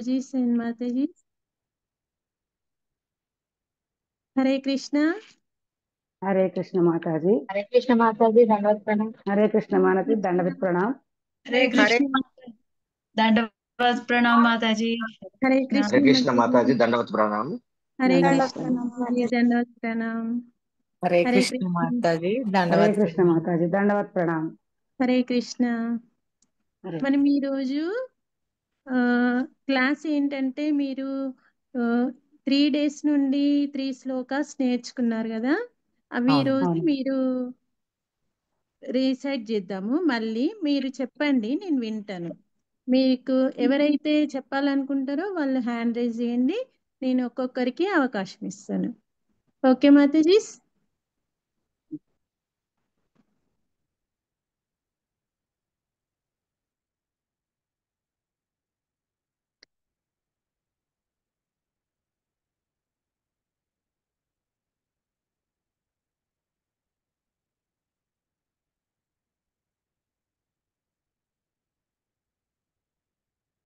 जी सेन माता जी। हरे कृष्णा। हरे कृष्ण माता जी। हरे कृष्ण माता जी, दंडवत प्रणाम। हरे कृष्ण माता जी, दंडवत प्रणाम। हरे कृष्ण। दंडवत प्रणाम माता जी। हरे हरे कृष्ण कृष्ण माता माता जी, जी। दंडवत प्रणाम। हरे दंडवत कृष्ण प्रणाम। माता जी, दंडवत प्रणाम। हरे हरे कृष्ण कृष्ण। माता जी, हरे दंडवत कृष्ण प्रणाम। माता जी, दंडवत प्रणाम। హరే కృష్ణ. हरे మనం ఈరోజు క్లాస్ ఏంటంటే మీరు 3 days నుండి 3 శ్లోకాస్ నేర్చుకున్నారు కదా, అవి అవును. ఈరోజు అవును. మీరు రీసైట్ చేద్దాము. మళ్ళీ మీరు చెప్పండి, నేను వింటాను. మీకు ఎవరైతే చెప్పాలనుకుంటారో వాళ్ళు హ్యాండ్ రైజ్ చేయండి, నేను ఒక్కొక్కరికి అవకాశం ఇస్తాను. ఓకే మాతాజీ.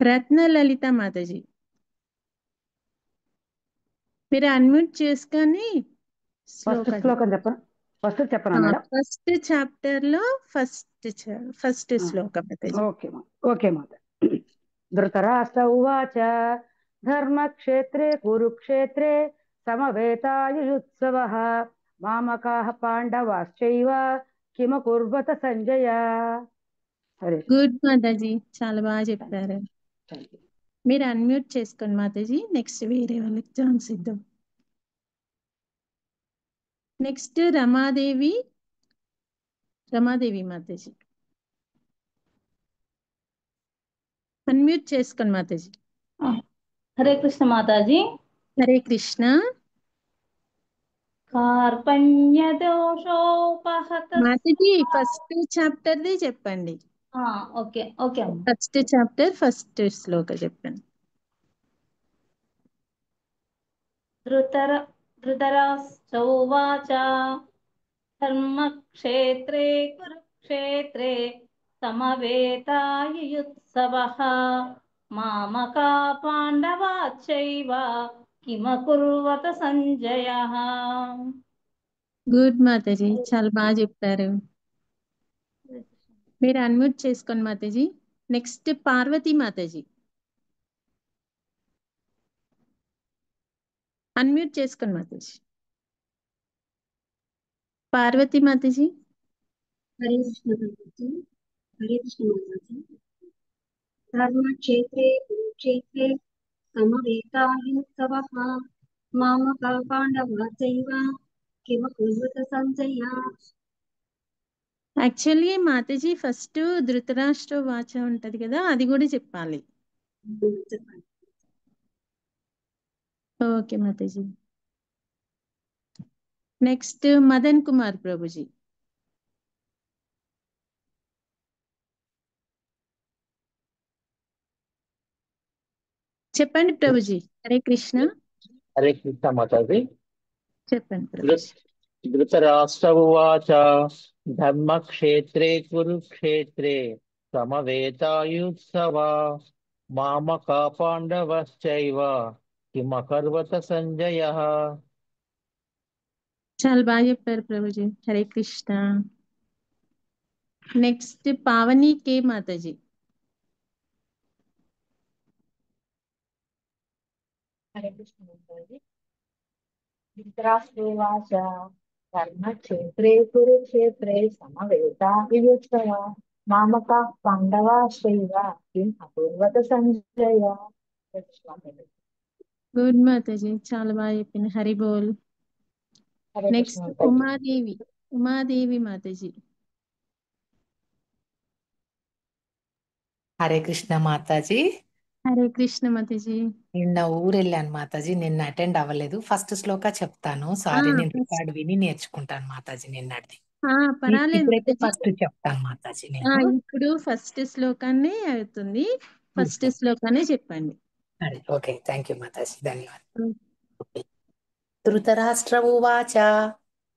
రత్న లలిత మాతాజీ, మీరు అన్మ్యూట్ చేసుకొని ఫస్ట్ శ్లోక శ్లోకం చెప్పనా? ఫస్ట్ చెప్పనా మేడం? ఫస్ట్ చాప్టర్ లో ఫస్ట్ శ్లోకం మాతాజీ. ఓకే ఓకే మాత. ధృతరాష్ట్ర ఉవాచ ధర్మక్షేత్రే కురుక్షేత్రే సమవేతాయుయుత్సవః మామకాః పాండవాశ్చైవ కిమకుర్వత సంజయ. సరే. గుడ్ మాతాజీ, చాలా బాగా చెప్పారు. మీరు అన్మ్యూట్ చేసుకోండి మాతాజీ. నెక్స్ట్ వేరే వాళ్ళకి ఛాన్స్ ఇద్దాం. నెక్స్ట్ రమాదేవి మాతాజీ, అన్మ్యూట్ చేసుకోండి మాతాజీ. हरे कृष्ण माता जी। హరే కృష్ణ. कार्पण्यदोषोपहत। మాతాజీ ఫస్ట్ చాప్టర్ ది చెప్పండి. ओके ओके अम्मा। ఫస్ట్ చాప్టర్ ఫస్ట్ శ్లోక చెప్పండి. धृतराष्ट्र धर्मक्षेत्रे कुरुक्षेत्रे समवेतायुयुत्सवः मामका पाण्डवाश्चैव किमकुर्वत सञ्जयः। గుడ్ మాతాజీ, చాలా బాగా చెప్పారు. మీరు అన్మ్యూట్ చేసుకోండి మాతాజీ. నెక్స్ట్ పార్వతీ మాతాజీ, అన్మ్యూట్ చేసుకోండి మాతాజీ. పార్వతీ మాతాజీ. हरे कृष्ण माताजी। हरे कृष्ण माताजी। धर्मक्षेत्रे कुरुक्षेत्रे समवेतायुत्सवः मामका पाण्डवाश्चैव किमकुर्वत सञ्जय। యాక్చువల్లీ మాతాజీ ఫస్ట్ ధృతరాష్ట్ర వాచ ఉంటది కదా, అది కూడా చెప్పాలి. ఓకే మాతాజీ. నెక్స్ట్ మదన్ కుమార్ ప్రభుజీ, చెప్పండి ప్రభుజీ. హరే కృష్ణ. హరే కృష్ణ మాతా జీ. చెప్పండి ప్రభుజీ. ధృతరాష్ట్ర ఉవాచ ధర్మక్షేత్రే కురుక్షేత్రే సమవేతాయుత్సవా మామకా పాండవశ్చైవ కిమకర్వత సంజయ. చాలా బాగా చెప్పారు ప్రభుజీ. హరే కృష్ణ. నెక్స్ట్ పావని కే మాతాజీ. హరే కృష్ణ మాతా జీ. ధృతరాష్ట్రోవాచ ధర్మక్షేత్రే కురుక్షేత్రే సమవేతాయుయుత్సవ మామకాః పాండవాశ్చైవ కిం అకుర్వత సంజయ. హరే కృష్ణ మాతా జీ. గుడ్ మాతాజీ, చాలా బాగా చెప్పింది. హరి బోల్. హరే కృష్ణ నెక్స్ట్ మాతా జీ. ఉమాదేవి మాతాజీ. హరే కృష్ణ మాతాజీ. హరే కృష్ణ మాతాజీ. నిన్న ఊరు వెళ్ళాను మాతాజీ, నిన్న అటెండ్ అవ్వలేదు. ఫస్ట్ శ్లోక చెప్తాను, సారీ. నేను ఫస్ట్ రికార్డ్ విని నేర్చుకుంటాను మాతాజీ నిన్నటిది. పర్వాలేదు ఇప్పుడైతే మాతాజీ. ఫస్ట్ చెప్తాను మాతాజీ నేను. ఇప్పుడు ఫస్ట్ శ్లోకాన్ని అవుతుంది, ఫస్ట్ శ్లోకాన్ని చెప్పండి. అదే ఓకే, థ్యాంక్ యూ మాతాజీ, ధన్యవాదాలు. ధృతరాష్ట్ర ఉవాచ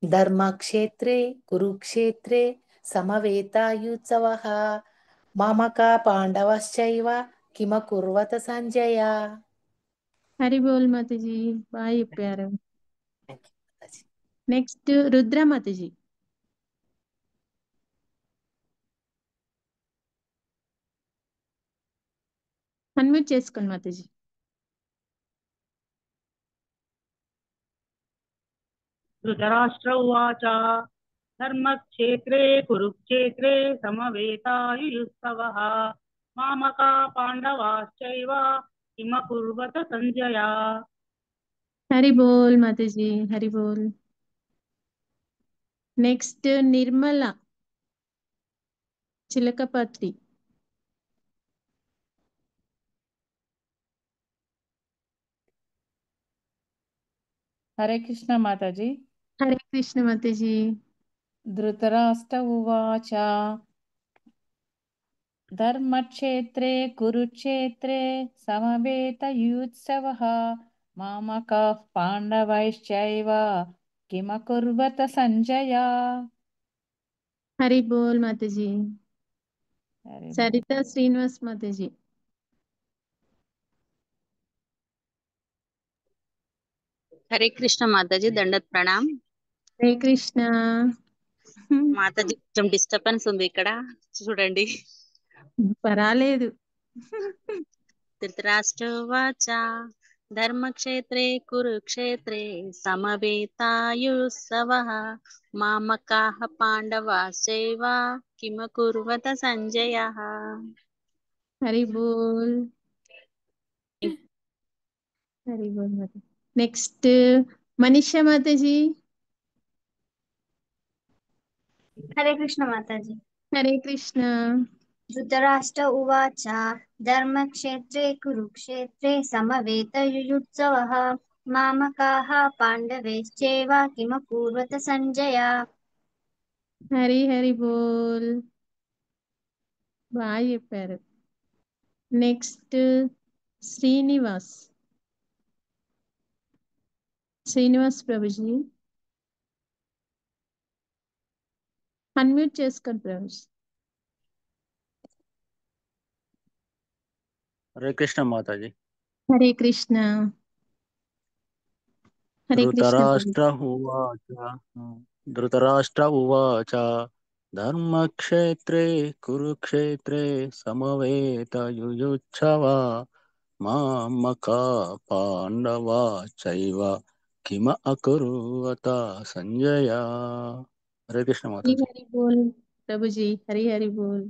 ధర్మక్షేత్రే కురుక్షేత్రే సమవేతాయుత్సవః మామకా పాండవశ్చైవ కిమకుర్వత సంజయ. హరి బోల్ మాతాజీ, బాగా చెప్పారు. Thank you Mataji. Next Rudra Mataji. Unmute చేసుకోండి మాతాజీ. ధృతరాష్ట్ర ఉవాచ ధర్మక్షేత్రే కురుక్షేత్రే సమవేతాయుయుత్సవః మామకా పాండవాశ్చైవ కిమకుర్వత సంజయ. హరి బోల్ మాతాజీ, హరి బోల్. నెక్స్ట్ నిర్మల చిలకపత్రి. హరే కృష్ణ మాతాజీ. హరే కృష్ణ మాతాజీ. ధృతరాష్ట్ర ఉవాచ ధర్మక్షేత్రే కురుక్షేత్రే సమవేతయుత్సవః మామకాః పాండవైశ్చైవ కిమకుర్వత సంజయ. హరి బోల్ మాతాజీ. హరే సరిత శ్రీనివాస్ మాతాజీ. హరే కృష్ణ మాతాజీ, దండత్ ప్రణామ్. హరే కృష్ణ. మాతాజీ కొంచెం డిస్టర్బెన్స్ ఉంది ఇక్కడ, చూడండి. పర్వాలేదు. ధృతరాష్ట్రోవాచ ధర్మక్షేత్రే కురుక్షేత్రే సమవేతాయుత్సవః మామకాః పాండవాశ్చైవ కిమకుర్వత సంజయః. హరి బోల్. హరి బోల్ మాతాజీ. నెక్స్ట్ మనీషా మాతాజీ. హరే కృష్ణ మాతాజీ. హరే కృష్ణ. ధృతరాష్ట్ర ఉవాచ ధర్మక్షేత్రే కురుక్షేత్రే సమవేతయుయుత్సవః మామకాః పాండవైశ్చైవ కిమకుర్వత సంజయ. హరి హరి బోల్. బాగా చెప్పారు. నెక్స్ట్ శ్రీనివాస్ ప్రభుజీ. అన్మ్యూట్ చేసుకోండి ప్రభుజీ. హరే కృష్ణ మాతాజీ. హరే కృష్ణ. హరే కృష్ణ ప్రభుజీ. ధృతరాష్ట్ర ఉవాచ ధర్మక్షేత్రే కురుక్షేత్రే సమవేతయుయుత్సవ మామకా పాండవా చైవ కిమ అకుర్వత సంజయ. హరే కృష్ణ హరి మాతాజీ. హరి బోల్ ప్రభుజీ. హరి హరి బోల్.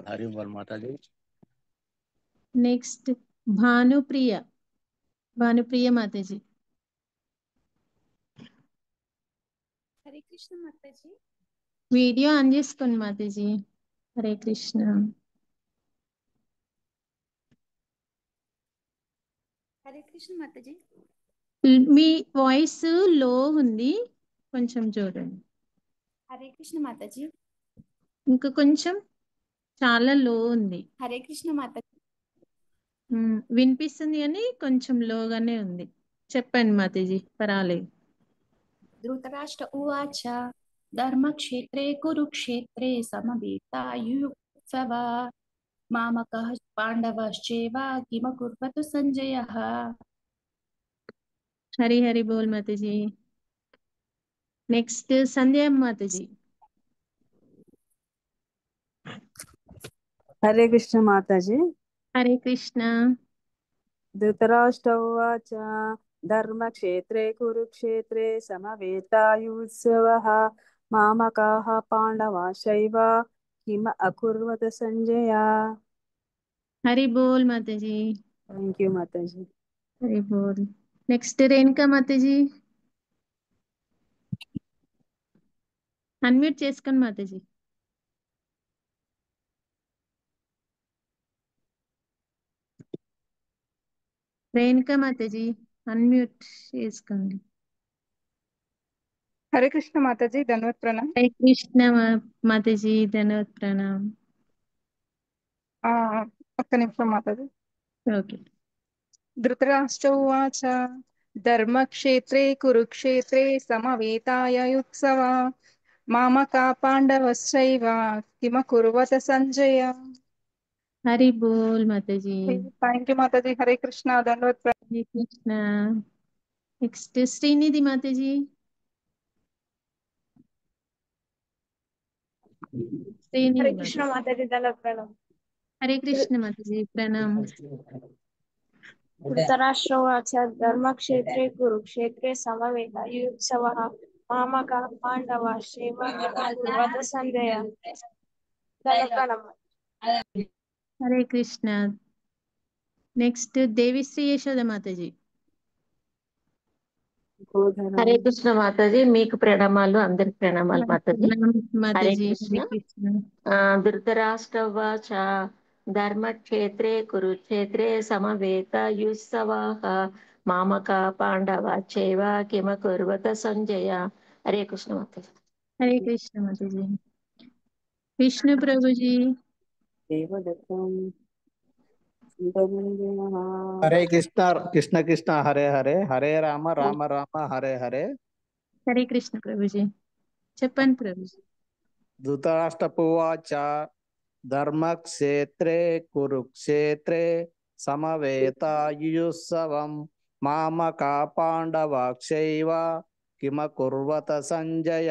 హరి బోల్ మాతాజీ. నెక్స్ట్ భానుప్రియ మాతాజీ. హరే కృష్ణ మాతాజీ. వీడియో ఆన్ చేసుకోండి మాతాజీ. హరే కృష్ణ. హరే కృష్ణ మాతాజీ. మీ వాయిస్ లో ఉంది, కొంచెం చూడండి. హరే కృష్ణ మాతాజీ. ఇంకా కొంచెం, చాలా లో ఉంది. హరే కృష్ణ మాతాజీ. వినిపిస్తుంది కానీ కొంచెం లోగానే ఉంది. చెప్పండి మాతాజీ, పర్వాలేదు. ధృతరాష్ట్ర ఉవాచ ధర్మక్షేత్రే కురుక్షేత్రే సమవేతాయుయుత్సవ మామకః పాండవశ్చైవ కిమకుర్వత సంజయః. హరి హరి బోల్ మాతాజీ. నెక్స్ట్ సంధ్యా మాతాజీ. హరే కృష్ణ మాతాజీ. హరే కృష్ణ. ధృతరాష్ట్ర ఉవాచ ధర్మక్షేత్రే కురుక్షేత్రే సమవేతాయుత్సవః మామకాః పాండవాశ్చైవ కిమ అకుర్వత సంజయ. హరి బోల్ మాతాజీ. థ్యాంక్ యూ మాతాజీ. హరి బోల్. నెక్స్ట్ రేణుకా మాతాజీ. అన్మ్యూట్ చేసుకోండి మాతాజీ. రేణుకా మాతాజీ అన్మ్యూట్ చేసుకోండి. హరే కృష్ణ మాతాజీ, ధన్వత్ ప్రణామ్. హరే కృష్ణ మాతాజీ, ధన్వత్ ప్రణామ్. ఒక్క నిమిషం మాతాజీ. ఓకే. ధృతరాష్ట్ర ఉవాచ ధర్మక్షేత్రే కురుక్షేత్రే సమవేతాయుత్సవ మామకా పాండవశ్చైవ కిమకుర్వత సంజయ. హరి బోల్ మాతాజీ. థ్యాంక్ యూ మాతాజీ. హరే కృష్ణ. దండవత్ ప్రణామం. హరే కృష్ణ. నెక్స్ట్ శ్రీనిధి మాతాజీ. శ్రీనిధి హరే కృష్ణ మాతాజీ. మాతాజీ. దండవత్ ప్రణామం. హరే కృష్ణ మాతాజీ. ప్రణామ్. ధృతరాష్ట్రవాచ ధర్మక్షేత్రే కురుక్షేత్రే సమవేతాయుత్సవః మామకాః పాండవాశ్చైవ కిమకుర్వత సంజయ. దండవత్ ప్రణామం. హరే కృష్ణ. నెక్స్ట్ దేవిశ్రీ యశోద మాతాజీ. హరే కృష్ణ మాతాజీ. మీకు ప్రణామాలు, అందరికి ప్రణామాలు మాతాజీ. హరే మాతాజీ. కృష్ణ. హరే కృష్ణ. ధృతరాష్ట్రవాచ ధర్మక్షేత్రే కురుక్షేత్రే సమవేతాయుత్సవాః మామకా పాండవాశ్చైవ కిమకుర్వత సంజయ. హరే కృష్ణ మాతాజీ. హరే కృష్ణ మాతాజీ. విష్ణు ప్రభుజీ. దేవదత్తం హరే కృష్ణ కృష్ణ కృష్ణ హరే హరే, హరే రామ రామ రామ హరే హరే. హరే కృష్ణ ప్రభుజీ. చెప్పండి ప్రభుజీ. ధృతరాష్ట్రపువాచ ధర్మక్షేత్రే కురుక్షేత్రే సమవేతాయుత్సవం మామకా పాండవాశ్చైవ కిమకుర్వత సంజయ.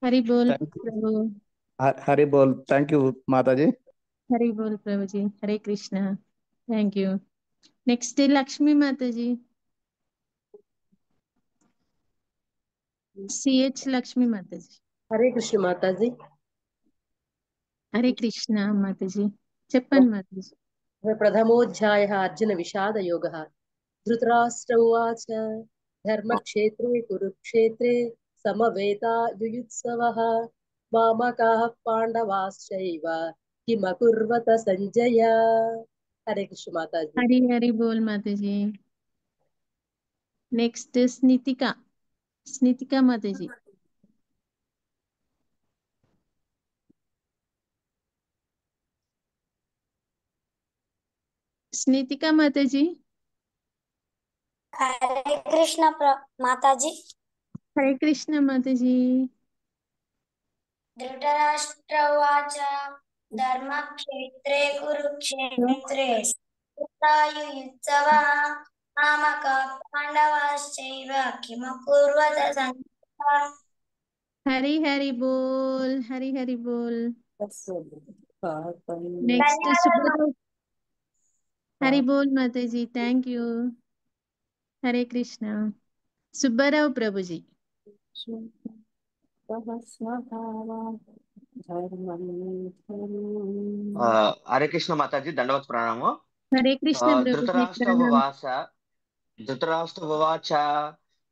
హరి బోల్ ప్రభు. హరి బోల్. థ్యాంక్ యూ మాతాజీ. హరి బోల్ ప్రభుజీ. Hare Krishna. Thank you. Next Lakshmi మాతాజీ. సిహెచ్ లక్ష్మీ మాతాజీ. హరే కృష్ణ మాతాజీ. హరే కృష్ణ మాతాజీ. చెప్పండి మాతాజీ. ప్రథమోధ్యాయ అర్జున విషాద యోగ. ధృతరాష్ట్ర ఉవాచ ధర్మక్షేత్రే కురుక్షేత్రే సమవేతాయుత్సవః మామకాః పాండవాశ్చైవ కిమకుర్వత సంజయ. హరే కృష్ణ మాతాజీ. హరి హరి బోల్ మాతాజీ. నెక్స్ట్ స్నితిక. స్నితిక మాతాజీ. స్నితిక మాతాజీ. హరే కృష్ణ మాతాజీ. హరే కృష్ణ మాతాజీ. ధృతరాష్ట్ర ఉవాచ ధర్మక్షేత్రే కురుక్షేత్రే సమవేతాయుత్సవః మామకాః పాండవాశ్చైవ కిమకుర్వత సంజయ. హరి హరి బోల్. హరి హరి బోల్. నెక్స్ట్ సుబ్బారావు. హరి బోల్ మాతాజీ. Thank you. హరే కృష్ణ. సుబ్బారావు ప్రభుజీ. హరే కృష్ణ మాతాజీ. దండవత్ ప్రణామం. హరే కృష్ణ ప్రభుజీ. ధృతరాష్ట్ర ఉవాచ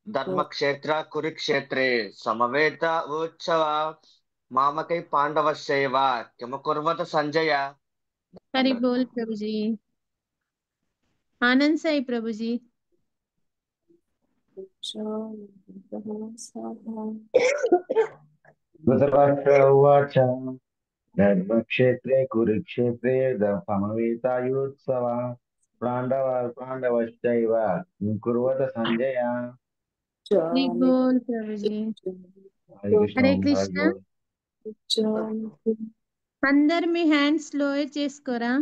ధర్మక్షేత్ర కురుక్షేత్రే సమవేత ఉత్సవ మామకై పాండవశ్చైవ కిమకుర్వత సంజయ. హరి బోల్ ప్రభుజీ. ఆనంద్ సాయి ప్రభుజీ. ధృతరాష్ట్ర ఉవాచ ధర్మక్షేత్రే కురుక్షేత్రే సమవేతాయుత్సవ పాండవశ్చైవ కుర్వత సంజయ. హరి బోల్ ప్రభుజీ. హరే కృష్ణ. అందరు మీ హ్యాండ్స్ లోయర్ చేసుకోరా.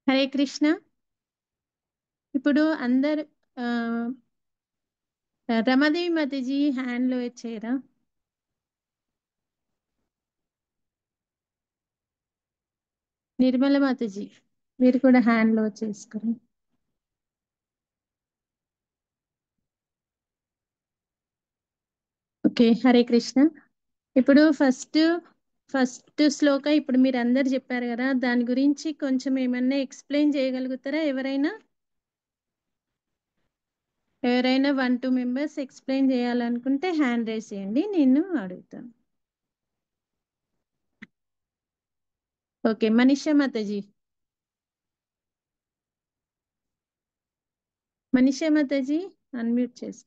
హరే కృష్ణ. ఇప్పుడు అందరు రమాదేవి మాతాజీ హ్యాండ్ లో చేయరా. నిర్మల మాతాజీ మీరు కూడా హ్యాండ్ లో చేసుకోరా. ఓకే. హరే కృష్ణ. ఇప్పుడు ఫస్ట్ శ్లోక ఇప్పుడు మీరు అందరు చెప్పారు కదా, దాని గురించి కొంచెం ఏమన్నా ఎక్స్ప్లెయిన్ చేయగలుగుతారా? ఎవరైనా 1-2 మెంబర్స్ ఎక్స్ప్లెయిన్ చేయాలనుకుంటే హ్యాండ్ రైజ్ చేయండి, నేను అడుగుతాను. ఓకే. మనీషా మాతాజీ. మనీషా మాతాజీ అన్మ్యూట్ చేసి.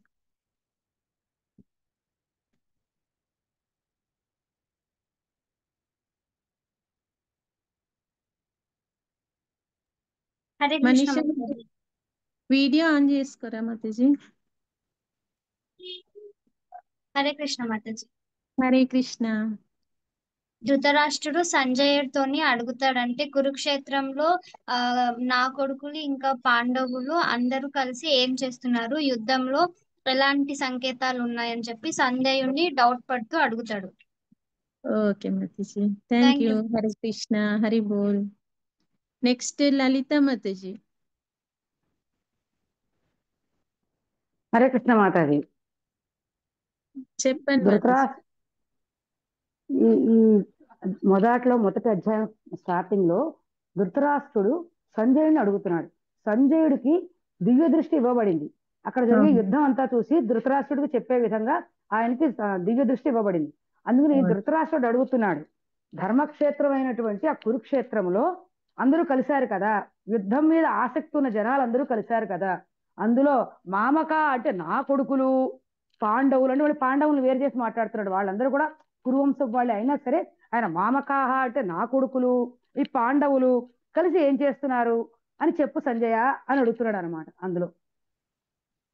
హరే కృష్ణ మనీషా మాతాజీ. వీడియో ఆన్ చేసుకోరా మాతాజీ. హరే కృష్ణ మాతాజీ. హరే కృష్ణ. ధృతరాష్ట్రుడు సంజయుడితోని అడుగుతాడంటే కురుక్షేత్రంలో నా కొడుకులు ఇంకా పాండవులు అందరూ కలిసి ఏం చేస్తున్నారు, యుద్ధంలో ఎలాంటి సంకేతాలు ఉన్నాయని చెప్పి సంజయుడిని డౌట్ పడుతూ అడుగుతాడు. ఓకే మాతాజీ, థ్యాంక్ యూ. హరే కృష్ణ, హరి బోల్. నెక్స్ట్ లలిత మాతాజీ. హరే కృష్ణ మాతాజీ. చెప్పండి మాతాజీ. ఈ మొదటి అధ్యాయం స్టార్టింగ్ లో ధృతరాష్ట్రుడు సంజయుడిని అడుగుతున్నాడు. సంజయుడికి దివ్య దృష్టి ఇవ్వబడింది. అక్కడ జరిగే యుద్ధం అంతా చూసి ధృతరాష్ట్రుడికి చెప్పే విధంగా ఆయనకి దివ్య దృష్టి ఇవ్వబడింది. అందుకని ధృతరాష్ట్రుడు అడుగుతున్నాడు, ధర్మక్షేత్రమైనటువంటి ఆ కురుక్షేత్రంలో అందరూ కలిశారు కదా, యుద్ధం మీద ఆసక్తి ఉన్న జనాలు అందరూ కలిశారు కదా, అందులో మామక అంటే నా కొడుకులు, పాండవులు అంటే వాళ్ళు పాండవులను వేరు చేసి మాట్లాడుతున్నాడు. వాళ్ళందరూ కూడా కురువంశం వాళ్ళు అయినా సరే ఆయన మామకాహ అంటే నా కొడుకులు, ఈ పాండవులు కలిసి ఏం చేస్తున్నారు అని చెప్పు సంజయ అని అడుగుతున్నాడు అనమాట. అందులో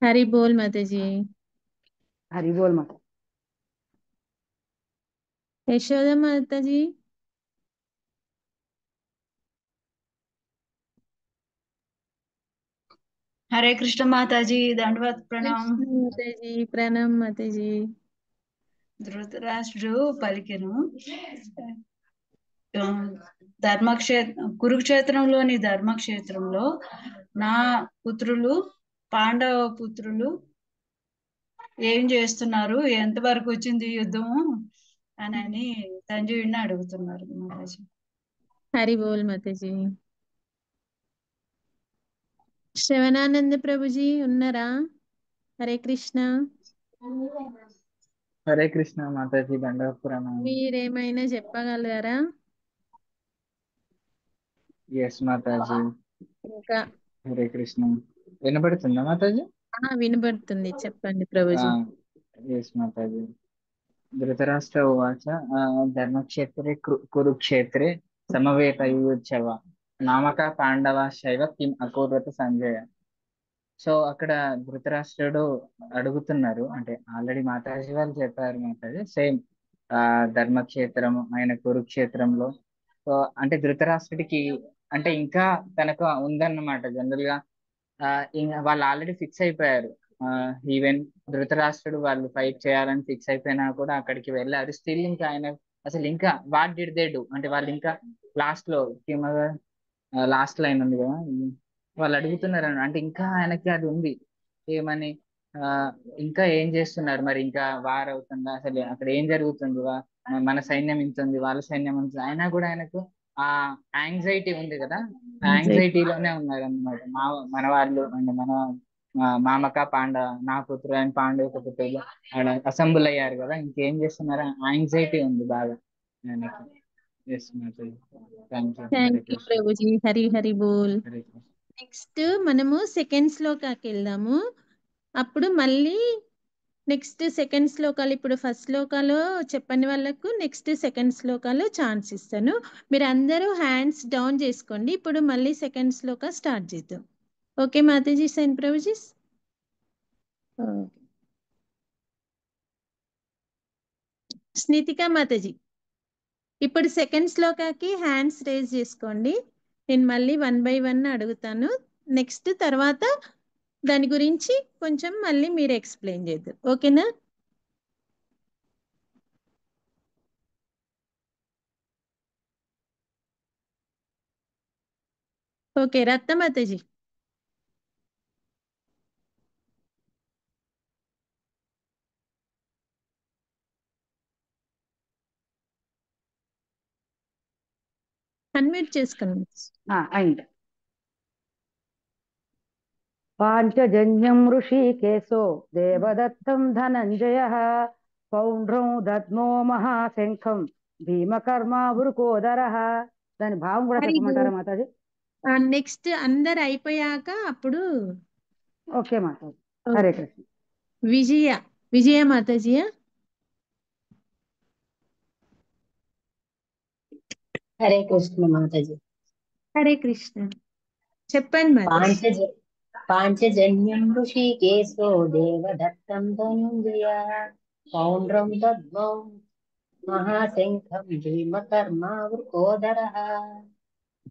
హరి బోల్ మాతాజీ. హరి బోల్ మాత. యశోద మాతాజీ. హరే కృష్ణ మాతాజీ, దండవత్ ప్రణాం. మాతాజీ ప్రణాం మాతాజీ. ధృతరాష్ట్రుడు పలికెను, కురుక్షేత్రంలోని ధర్మక్షేత్రంలో నా పుత్రులు పాండవ పుత్రులు ఏం చేస్తున్నారు, ఎంతవరకు వచ్చింది యుద్ధము అని సంజయుడిని అడుగుతున్నారు మాతాజీ. హరి బోల్ మాతాజీ. శ్రవణానంద ప్రభుజీ ఉన్నారా? హరే కృష్ణ. హరే కృష్ణ మాతాజీ, దండవత్ ప్రణాం. మీరేమైనా చెప్పగలరా? ఎస్ మాతాజీ. ఇంకా హరే కృష్ణ. వినపడుతుందా మాతాజీ? వినబడుతుంది, చెప్పండి ప్రభుజీ. ఎస్ మాతాజీ. ధృతరాష్ట్ర ఉవాచ ధర్మక్షేత్రే కురుక్షేత్రే సమవేతయోత్సవ నామక పాండవ శైవ కిం అకూర్వత సంజయ. సో అక్కడ ధృతరాష్ట్రుడు అడుగుతున్నారు, అంటే ఆల్రెడీ మాతాజీ వాళ్ళు చెప్పారు మాతాజీ, సేమ్ ధర్మక్షేత్రం ఆయన కురుక్షేత్రంలో. సో అంటే ధృతరాష్ట్రుడికి అంటే ఇంకా తనకు ఉందన్నమాట. జనరల్ గా వాళ్ళు ఆల్రెడీ ఫిక్స్ అయిపోయారు. ఈవెన్ ధృతరాష్ట్రుడు వాళ్ళు ఫైట్ చేయాలని ఫిక్స్ అయిపోయినా కూడా అక్కడికి వెళ్ళారు. స్టిల్ ఇంకా ఆయన అసలు ఇంకా వాట్ డిడ్ దే డూ అంటే వాళ్ళు ఇంకా లాస్ట్ లో లాస్ట్ లైన్ ఉంది కదా, వాళ్ళు అడుగుతున్నారు అంటే ఇంకా ఆయనకి అది ఉంది ఏమని, ఇంకా ఏం చేస్తున్నారు మరి, ఇంకా వార్ అవుతుందా, అసలు అక్కడ ఏం జరుగుతుంది, మన సైన్యం ఇంత ఉంది వాళ్ళ సైన్యం ఇంత, అయినా కూడా ఆయనకు ఆ యాంగ్జైటీ ఉంది కదా, యాంగ్జైటీలోనే ఉన్నారు అన్నమాట. మన వాళ్ళు అంటే మన మామక పాండవ నా పుత్రుడు ఆయన పాండవ పుత్రులు అసెంబుల్ అయ్యారు కదా, ఇంకేం చేస్తున్నారు, యాంగ్జైటీ ఉంది బాగా ఆయనకి. Thank you Prabhuji. హరి హరి బోల్. నెక్స్ట్ మనము సెకండ్ శ్లోకాకి వెళ్దాము. అప్పుడు మళ్ళీ నెక్స్ట్ సెకండ్ శ్లోకాలు, ఇప్పుడు ఫస్ట్ శ్లోకాలో చెప్పని వాళ్ళకు నెక్స్ట్ సెకండ్ శ్లోకాలో ఛాన్స్ ఇస్తాను. మీరు అందరూ హ్యాండ్స్ డౌన్ చేసుకోండి. ఇప్పుడు మళ్ళీ సెకండ్ శ్లోక స్టార్ట్ చేద్దాం. ఓకే మాతాజీ అండ్ ప్రభుజీస్. స్నితికా మాతాజీ, ఇప్పుడు సెకండ్ శ్లోకాకి హ్యాండ్స్ రేజ్ చేసుకోండి. నేను మళ్ళీ 1 by 1 అడుగుతాను. నెక్స్ట్ తర్వాత దాని గురించి కొంచెం మళ్ళీ మీరు ఎక్స్ప్లెయిన్ చేద్దాం. ఓకేనా? ఓకే రత్నమాతాజీ. అన్మ్యూట్ చేసుకోండి. అయింది. పాంచజన్యం ఋషికేశో దేవదత్తం ధనంజయః పౌండ్రం దద్మో మహాశంఖం భీమకర్మ వృకోదరః. దాని భావం కూడా చెప్పమంటారా మాతాజీ? నెక్స్ట్ అందరు అయిపోయాక అప్పుడు ఓకే మాతాజీ. హరే కృష్ణ. విజయ మాతాజీయా? హరే కృష్ణ మాతాజీ. హరే కృష్ణ. చెప్పండి మాతాజీ. పాంచజన్యం ఋషికేశో దేవదత్తం ధనుంజయ పౌండ్రం దద్మౌ మహాశంఖం భీమకర్మా వృకోదరః.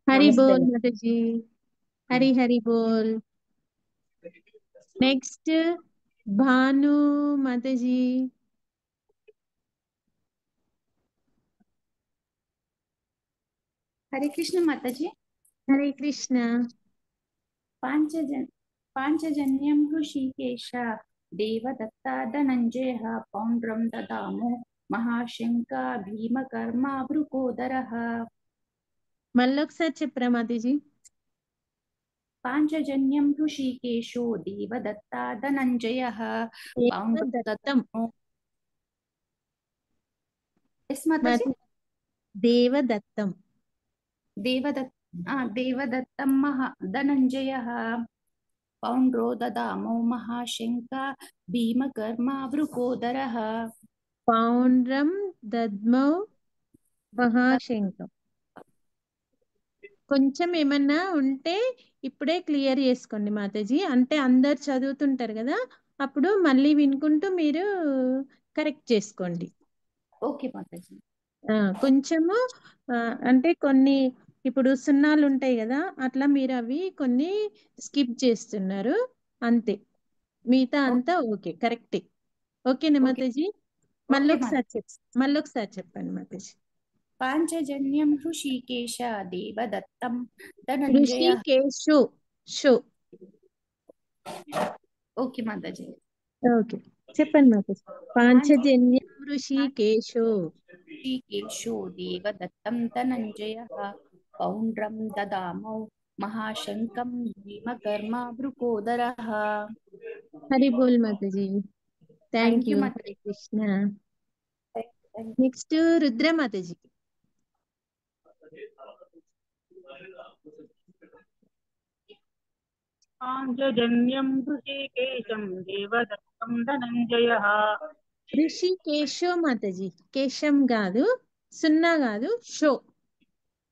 హరి నమస్తే బోల్ మాతాజీ. హరి బోల్. నెక్స్ట్ భాను మాతాజీ. హరే కృష్ణ మాతాజీ. హరే కృష్ణ. పాంచజన్యం ఋషికేశ దేవదత్తా ధనంజయ పౌండ్రం దదామో మహాశంక భీమకర్మ వృకోదరః. మళ్ళొకసారి చెప్పరా మాతాజీ? పాంచజన్యం ఋషికేశో దేవదత్తా ధనంజయ పౌండ్రం దదామో. ఎస్ మాతాజీ. దేవదత్తం. దేవదత్తం ధనంజయ పౌండ్రో దదామో మహాశంక భీమకర్మ వృకోదరః. పౌండ్రం దద్మౌ మహాశంఖం. కొంచెం ఏమన్నా ఉంటే ఇప్పుడే క్లియర్ చేసుకోండి మాతాజీ. అంటే అందరు చదువుతుంటారు కదా, అప్పుడు మళ్ళీ వినుకుంటూ మీరు కరెక్ట్ చేసుకోండి. ఓకే మాతాజీ. కొంచెము అంటే కొన్ని ఇప్పుడు సున్నాలు ఉంటాయి కదా, అట్లా మీరు అవి కొన్ని స్కిప్ చేస్తున్నారు అంతే. మిగతా అంతా ఓకే, కరెక్టే. ఓకేనా మాతాజీ? మళ్ళొకసారి చెప్పండి మాతాజీ. పాంచజన్యం ఋషికేశ దేవదత్తం ధనంజయ. ఋషికేశో. ఓకే మాతాజీ. ఓకే చెప్పండి మాతాజీ. పాంచజన్యం ఋషికేశో దేవదత్తం ధనంజయ పౌండ్రం దదామో మహాశంకం భీమకర్మ వృకోదరః. హరి బోల్ మాతాజీ. Thank you. Hare Krishna. Next Rudra మాతాజీ. పాంచజన్యం ఋషికేశం దేవదత్తం ధనంజయ. ఋషికేశో మాతాజీ. కేశం కాదు, సున్నా కాదు, షో.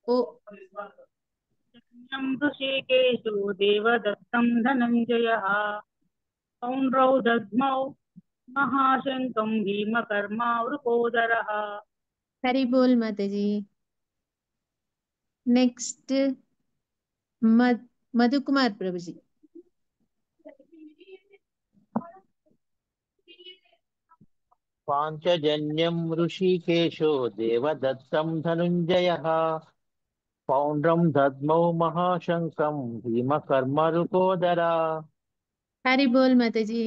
ఓ. ఋషికేశో దేవదత్తం ధనంజయ పౌండ్రౌ దద్మౌ మహాశంకం భీమకర్మా వృకోదరః. హరి బోల్ మాతాజీ. నెక్స్ట్ మధుకుమార్ ప్రభుజీ. పాంచజన్యం ఋషికేశో దేవదత్తం ధనుంజయ పౌండ్రం దద్మౌ మహాశంకం భీమకర్మ వృకోదరః. హరి బోల్ మాతాజీ.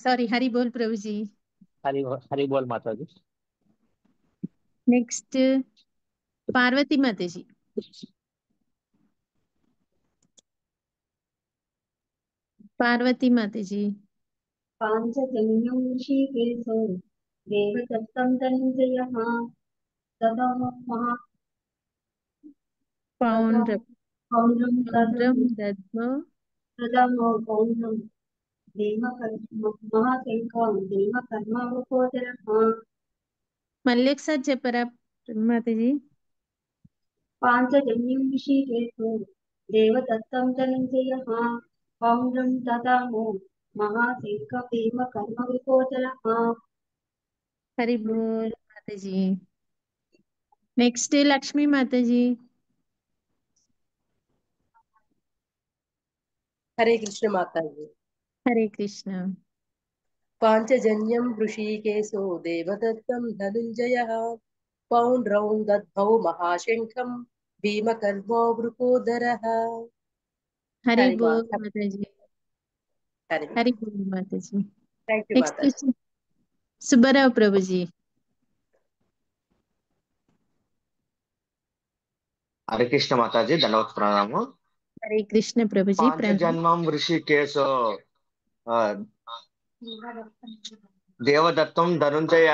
సారీ, హరి బోల్ ప్రభుజీ. హరి బోల్ మాతాజీ. నెక్స్ట్ పార్వతి మాతాజీ. పార్వతి మాతాజీ. పాంచజన్యం ఋషికేశో దేవదత్తం ధనంజయ దదామో పౌండ్రం దద్మౌ పౌండ్రం మహాశంకం భీమకర్మ వృకోదరః. మళ్ళీ ఒకసారి చెప్పరా మాతాజీ? పాంచజన్యం ఋషికేశో దేవదత్తం ధనంజయ పౌండ్రం దదామో మహాశంక భీమకర్మ వృకోదరః. హరి బోల్ మాతాజీ. నెక్స్ట్ లక్ష్మీ మాతాజీ. హరే కృష్ణ మాతాజీ. హరే కృష్ణ. పాంచజన్యం ఋషికేశో దేవదత్తం ధనుంజయ పౌండ్రౌ దద్మౌ మహాశంఖం భీమకర్మో వృకోదరః. హరి బోల్ మాతాజీ. హరి బోల్ మాతాజీ. నెక్స్ట్ సుబ్బారావు ప్రభుజీ. హరే కృష్ణ మాతాజీ. ధన్యవాద ప్రణామం. హరే కృష్ణ ప్రభుజీ. పాంచజన్మం ఋషికేశో దేవదత్తం ధనుంజయ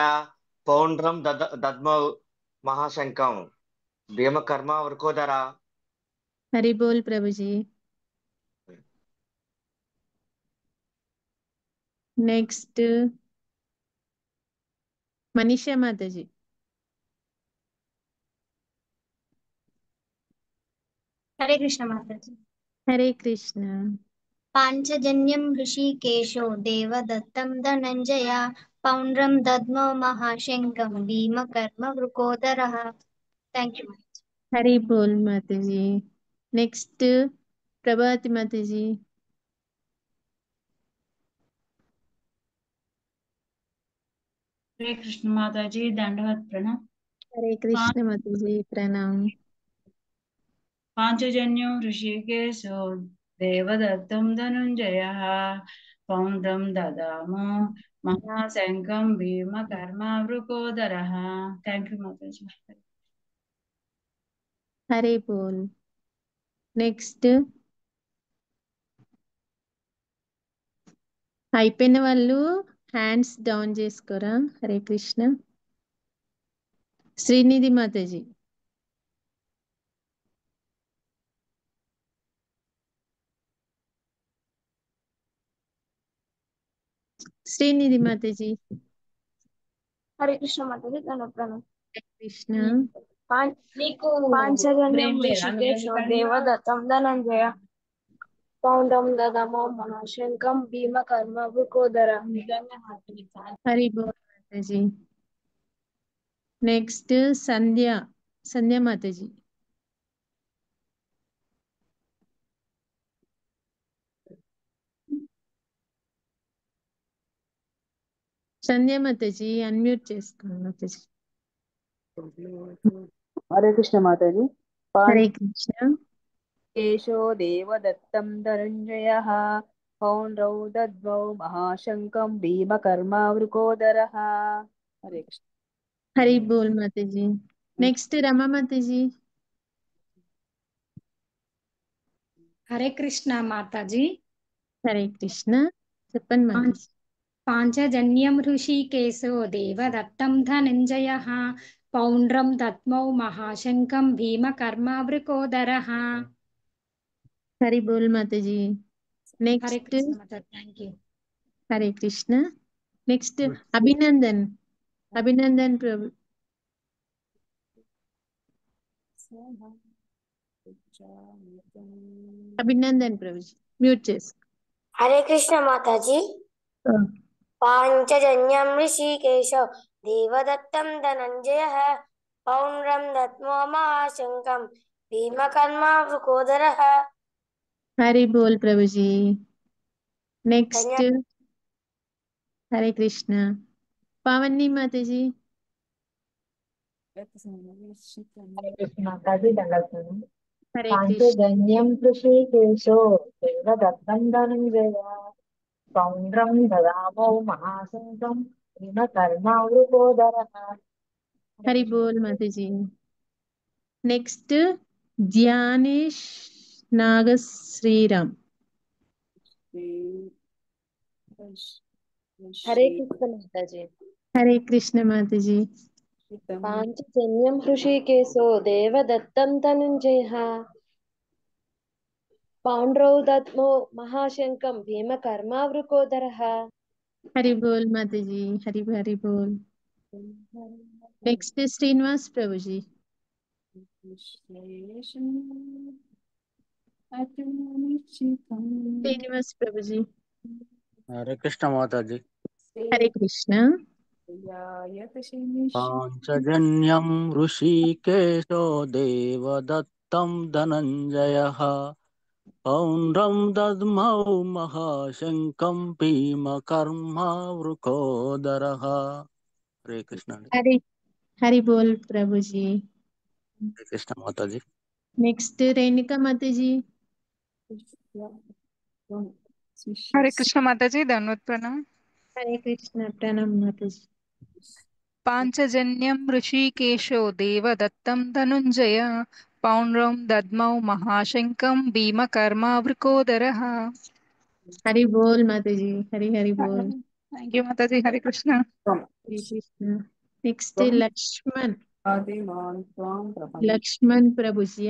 పౌండ్రం దద్మౌ మహాశంకం భీమకర్మ వృకోదరః. హరి బోల్ ప్రభుజీ. నెక్స్ట్ మనీషా మాతాజీ. హరే కృష్ణ మాతాజీ. హరే కృష్ణ. పాంచజన్యం ఋషికేశో దేవదత్తం ధనంజయ పౌండ్రం దద్మో మహాశంకం భీమకర్మ వృకోదరః. Thank you. హరి బోల్ మాతాజీ. నెక్స్ట్ ప్రభాతి మాతాజీ. हरे कृष्ण माता जी दंडवत प्रणाम। हरे कृष्ण माताजी प्रणाम। पांचजन्यं ऋषिकेशो देवदत्तं धनुञ्जयः पौंड्रं ददामो महाशंखं भीमकर्मावृकोदरः। थैंक यू माता जी। हरे बोल। నెక్స్ట్ అయిపోయిన వాళ్ళు హ్యాండ్స్ డౌన్ చేసుకోరా. హరే కృష్ణ. శ్రీనిధి మాతాజీ. శ్రీనిధి మాతాజీ. హరే కృష్ణ మాతాజీ ప్రణామం. హరే కృష్ణ. పాంచజన్యం ఋషికేశో దేవదత్తం ధనంజయ పౌండ్రం దదమో మహాశంకం భీమకర్మ వృకోదర. హరి బోల్ మాతాజీ. నెక్స్ట్ సంధ్య మాతాజీ. సంధ్య మాతాజీ అన్మ్యూట్ చేసుకోండి మాతాజీ. హరే కృష్ణ మాతాజీ. హరే కృష్ణ. కేశో దేవదత్తం ధనంజయః పౌండ్రౌ దద్మౌ మహాశంకం భీమకర్మావృకోదరః. హరే కృష్ణ. హరి బోల్ మాతాజీ. నెక్స్ట్ రమా మాతాజీ. హరే కృష్ణ మాతాజీ. హరే కృష్ణ. చెప్పండి మాతాజీ. పాంచజన్యం ఋషికేశో దేవదత్తం ధనంజయః పౌండ్రం దద్మౌ మహాశంకం భీమకర్మావృకోదరః. హరి బోల్ మాతాజీ. హరే నెక్స్ట్ కృష్ణ మాతాజీ. Thank you. Hare Krishna. Next Abhinandan Prabhu. Abhinandan Prabhuji mute చేసు. హరే కృష్ణ మాతాజీ. పాంచజన్యం ఋషికేశో దేవదత్తం ధనంజయ పౌండ్రం దద్మో మహాశంకం భీమకర్మ వృకోదర. హరి బోల్ ప్రభుజీ. నెక్స్ట్ హరే కృష్ణ. పావని మాతాజీ. హరే కృష్ణ. పాంచజన్యం ఋషికేశో దేవదత్తం ధనంజయ పౌండ్రం దదామో మహాశంకం భీమకర్మావృకోదరః. హరి బోల్ మాతాజీ. నెక్స్ట్ ధ్యానేష్ నాగశ్రీరామ్. హరే కృష్ణ మాతాజీ. హరే కృష్ణ మాతాజీ. పాంచజన్యం హృషికేశో దేవదత్తం ధనుంజయః పౌండ్రౌ దద్మో మహాశంకం భీమకర్మావృకోదరః. హరి బోల్ మాతాజీ. హరి హరి బోల్. నెక్స్ట్ శ్రీనివాస్ ప్రభుజీ. శ్రీనివాస్ ప్రభుజీ. హరే కృష్ణ మాతాజీ. హరే కృష్ణ. పాంచజన్యం ఋషికేశో దేవదత్తం ధనంజయః పౌండ్రం దద్మౌ మహాశంకం భీమకర్మావృకోదరః. హరే కృష్ణ. హరి హరి బోల్ ప్రభుజీ. హరే కృష్ణ మాతాజీ. నెక్స్ట్ రేణుకా మాతాజీ. హరే కృష్ణ మాతాజీ ధన్వత్ ప్రణామ్. హరే కృష్ణ ప్రణామ్ మాతాజీ. పాంచజన్యం ఋషికేశో దేవదత్తం ధనుంజయ పౌండ్రం దద్మౌ మహాశంకం భీమకర్మావృకోదరః. హరి బోల్ మాతాజీ. హరి హరి బోల్. థ్యాంక్ యూ మాతాజీ. హరే కృష్ణ. హరే కృష్ణ. నెక్స్ట్ లక్ష్మణ్ ప్రభుజీ.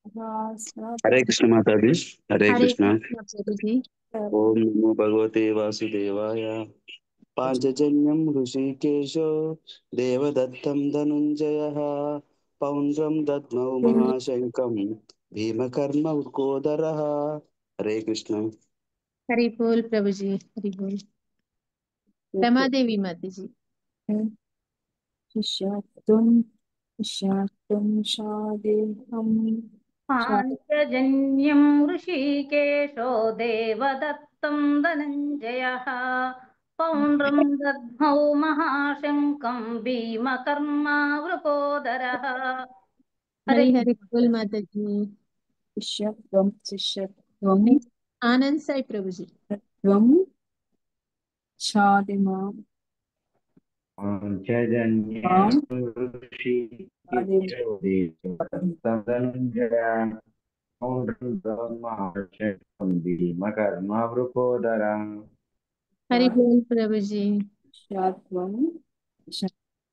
హరే కృష్ణ మాతాజీ. హరే హరే కృష్ణ. కృష్ణ ప్రభుజీ. ఓం నమో భగవతే వాసుదేవాయ. పాంచజన్యం ఋషికేశో దేవదత్తం ధనుంజయ పౌండ్రం దద్మౌ మహాశంకం భీమకర్మ ఉకోదర. హరే కృష్ణ. హరి బోల్ ప్రభుజీ. హరి బోల్. రమాదేవి మాతాజీ. పాంచజన్యం ఋషికేశో దేవదత్తం ధనంజయః పౌండ్రం దద్మౌ మహాశంకం భీమకర్మా వృకోదరః. హరి హరి బోల్ మాతాజీ. Next, ఆనంద్ సాయి ప్రభుజీ. పాంచజన్యం ఋషికేశో దేవదత్తం ధనుంజయ పౌండ్రం దద్మౌ మహాశంకం భీమకర్మ వృకోదర. హరి బోల్ ప్రభుజీ.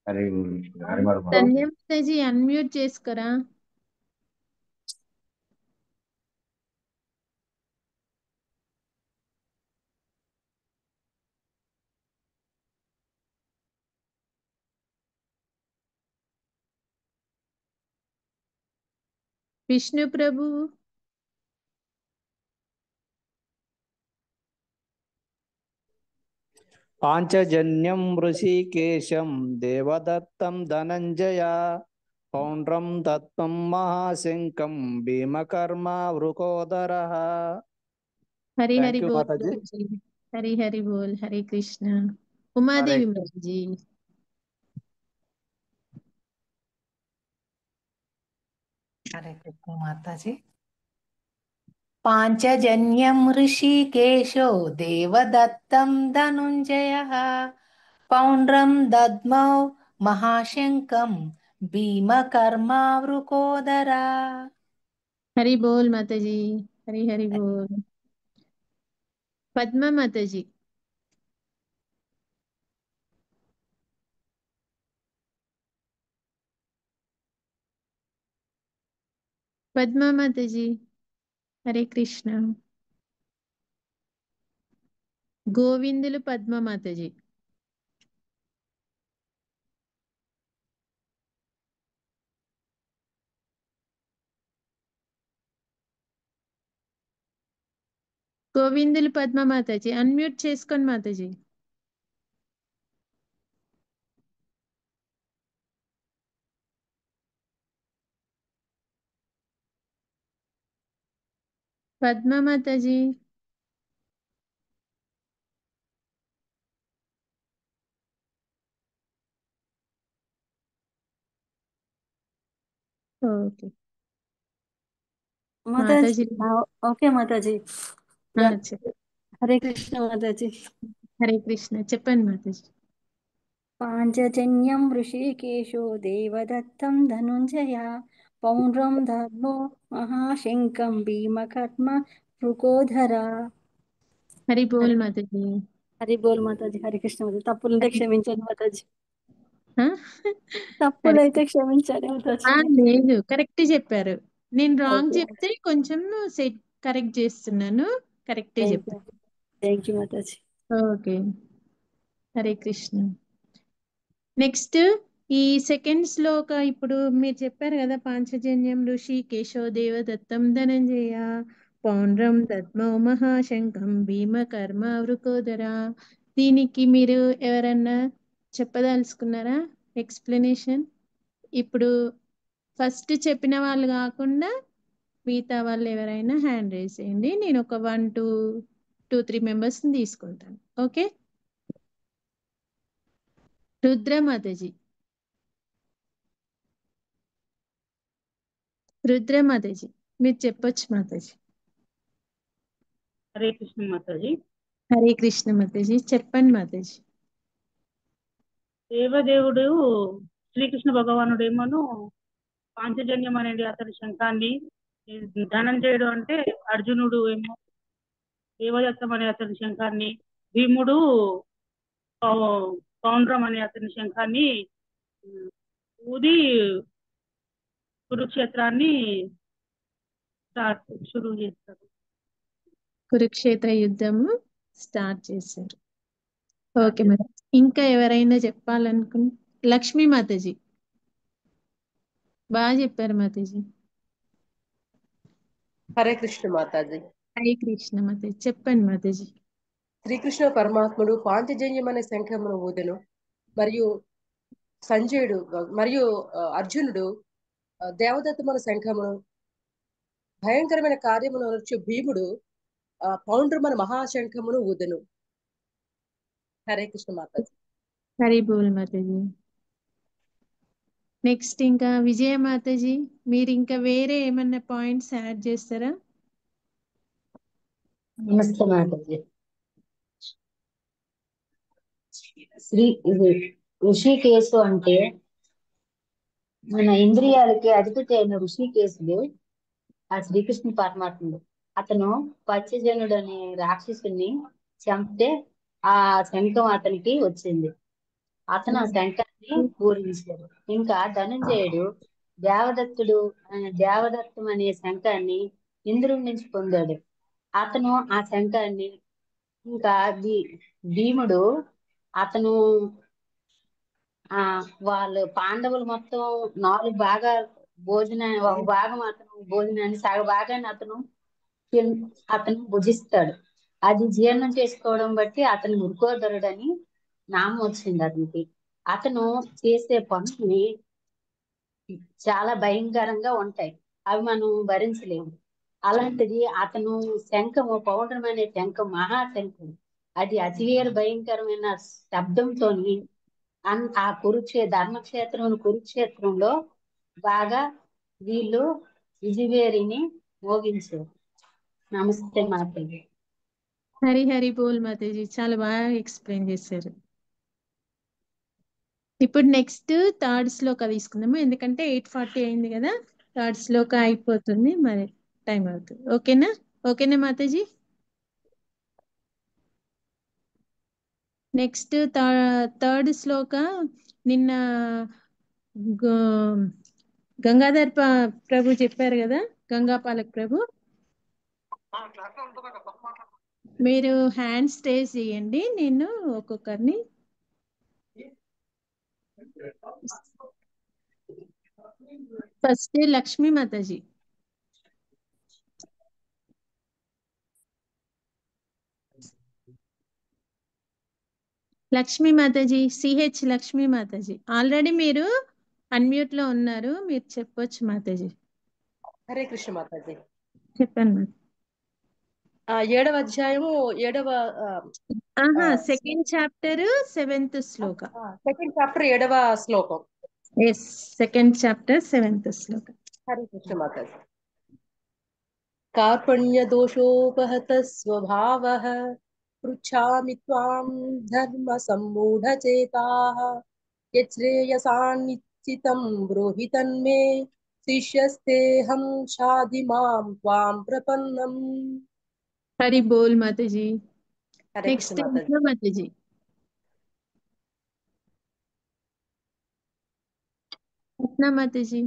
హరి హరి ధన్య మాతాజీ అన్మ్యూట్ చేసుకోరా. విష్ణు ప్రభు. పాంచజన్యం ఋషికేశం దేవదత్తం ధనంజయ పౌండ్రం దత్తం మహాశంకం భీమకర్మ వృకోదర. హరి థ్యాంక్ హరి యూ బోల్ మాతాజీ. ప్రభుజీ. హరి హరి బోల్. హరే కృష్ణ. ఉమాదేవి మాతాజీ. హరే కృష్ణ మాతాజీ. పాంచజన్యం ఋషికేశో దేవదత్తం ధనుంజయః పౌండ్రం దద్మౌ మహాశంకం భీమకర్మా వృకోదరా. హరి బోల్ మాతాజీ. హరి హరి బోల్. పద్మ మాతాజీ. పద్మ మాతాజీ. హరే కృష్ణ. గోవిందులు పద్మ మాతాజీ. గోవిందులు పద్మ మాతాజీ అన్మ్యూట్ చేసుకోండి మాతాజీ. పద్మ మాతాజీ. ఓకే మాతాజీ. మాతాజీ. ఓకే మాతాజీ. హరే కృష్ణ మాతాజీ. హరే కృష్ణ. చెప్పండి మాతాజీ. పాంచజన్యం ఋషికేశో దేవదత్తం ధనుంజయ పౌండ్రం దద్మో మహాశంకం భీమకర్మ వృకోధర. హరి బోల్ మాతాజీ. హరి బోల్ మాతాజీ. హరి కృష్ణ మాతాజీ. తప్పులుంటే క్షమించండి మాతాజీ. హరే తప్పులైతే క్షమించండి మాతాజీ. లేదు కరెక్ట్ చెప్పారు. నేను రాంగ్ ఓకే. చెప్తే కొంచెం సెట్ కరెక్ట్ చేస్తున్నాను. కరెక్టే చెప్పారు. Thank you Mataji. Okay. Hare Krishna. Next ఈ సెకండ్ శ్లోక ఇప్పుడు మీరు చెప్పారు కదా, పాంచజన్యం ఋషి కేశో దేవదత్తం ధనంజయ పౌండ్రం దద్మౌ మహాశంకం భీమ కర్మ వృకోదర. దీనికి మీరు ఎవరన్నా చెప్పదలుచుకున్నారా ఎక్స్ప్లెనేషన్? ఇప్పుడు ఫస్ట్ చెప్పిన వాళ్ళు కాకుండా మిగతా వాళ్ళు ఎవరైనా హ్యాండ్ రేస్ చేయండి. నేను ఒక 1 to 2-3 మెంబర్స్ని తీసుకుంటాను. ఓకే. రుద్ర మాతాజీ. రుద్ర మాతాజీ మీరు చెప్పొచ్చు మాతాజీ. హరే కృష్ణ మాతాజీ. హరే కృష్ణ మాతాజీ చెప్పండి మాతాజీ. దేవదేవుడు శ్రీకృష్ణ భగవానుడు ఏమోను పాంచజన్యం అనేది అతని శంఖాన్ని, ధనంజయుడు అంటే అర్జునుడు ఏమో దేవదత్తం అనే అతని శంఖాన్ని, భీముడు పౌండ్రం అనే అతని శంఖాన్ని ఊది కురుక్షేత్రాన్ని షురూ చేస్తారు. కురుక్షేత్ర యుద్ధము స్టార్ట్ చేశారు. ఓకే మరి ఇంకా ఎవరైనా లక్ష్మీ మాతాజీ బాగా చెప్పారు మాతాజీ. హరే కృష్ణ మాతాజీ. హరే కృష్ణ మాతాజీ చెప్పండి మాతాజీ. శ్రీకృష్ణ పరమాత్ముడు పాంచజన్యం అనే శంఖమును ఊదెను. మరియు సంజయుడు మరియు అర్జునుడు దేవదత్తమున శంఖమును, భయంకరమైన కార్యమును వచ్చి భీముడు పౌండ్రమన మహాశంఖమును ఊదెను. హరే కృష్ణ మాతాజీ. హరి బోల్ మాతాజీ. నెక్స్ట్ ఇంకా విజయ మాతాజీ మీరు ఇంకా వేరే ఏమన్నా పాయింట్స్ యాడ్ చేస్తారా? నమస్తే మాతాజీ. ఋషికేశు అంటే మన ఇంద్రియాలకి అధిపతి అయిన ఋషికేశుడు ఆ శ్రీకృష్ణ పరమాత్ముడు. అతను పచ్చజనుడు అనే రాక్షసుని చంపితే ఆ శంఖం అతనికి వచ్చింది. అతను ఆ శంఖాన్ని పూరించాడు. ఇంకా ధనంజయుడు దేవదత్తం అనే శంఖాన్ని ఇంద్రుడి నుంచి పొందాడు. అతను ఆ శంఖాన్ని ఇంకా భీముడు అతను వాళ్ళు పాండవులు మొత్తం 4 భాగాలు ఒక భాగం అతను భోజనాన్ని సగ భాగాన్ని అతను భుజిస్తాడు. అది జీర్ణం చేసుకోవడం బట్టి అతను మృకోదరుడని నామం వచ్చింది అతనికి. అతను చేసే పనులు చాలా భయంకరంగా ఉంటాయి, అవి మనం భరించలేము. అలాంటిది అతను శంఖము పౌండ్రమనే శంఖం మహాశంఖం, అది అతివేర భయంకరమైన శబ్దంతో ఆ కురుక్షేత్రంలో బాగా వీళ్ళు విజయవేరిని మోగించారు. నమస్తే మాతాజీ. హరి హరి బోల్ మాతాజీ చాలా బాగా ఎక్స్ప్లెయిన్ చేశారు. ఇప్పుడు నెక్స్ట్ థర్డ్ శ్లోక తీసుకుందాము, ఎందుకంటే 8:40 అయింది కదా, థర్డ్ శ్లోక అయిపోతుంది, మరి టైం అవుతుంది. ఓకేనా మాతాజీ? నెక్స్ట్ థర్డ్ శ్లోక నిన్న గంగాధర్ ప్రభు చెప్పారు కదా, గంగాపాలక్ ప్రభు. మీరు హ్యాండ్స్ రేజ్ చేయండి, నేను ఒక్కొక్కరిని. ఫస్ట్ లక్ష్మీ మాతాజీ. లక్ష్మీ మాతాజీ, సిహెచ్ లక్ష్మీ మాతాజీ. ఆల్రెడీ మీరు అన్మ్యూట్ లో ఉన్నారు, మీరు చెప్పొచ్చు మాతాజీ. హరే కృష్ణ మాతాజీ. చెప్పండి. 7వ అధ్యాయము 7వ సెకండ్ చాప్టర్ 7th శ్లోక. సెకండ్ చాప్టర్ 7వ శ్లోకం. ఎస్, సెకండ్ చాప్టర్ 7th శ్లోకం. హరే కృష్ణ మాతాజీ. కార్పణ్య దోషోపహత స్వభావః పృచ్ఛామి త్వాం ధర్మ సమ్మూఢచేతాః యచ్రేయసాన్నిశ్చితం బ్రూహి తన్మే శిష్యస్తేహం షాధి మాం త్వాం ప్రపన్నం. హరి బోల్ మాతాజీ. హరే నెక్స్ట్ కృష్ణ మాతాజీ. మాతాజీ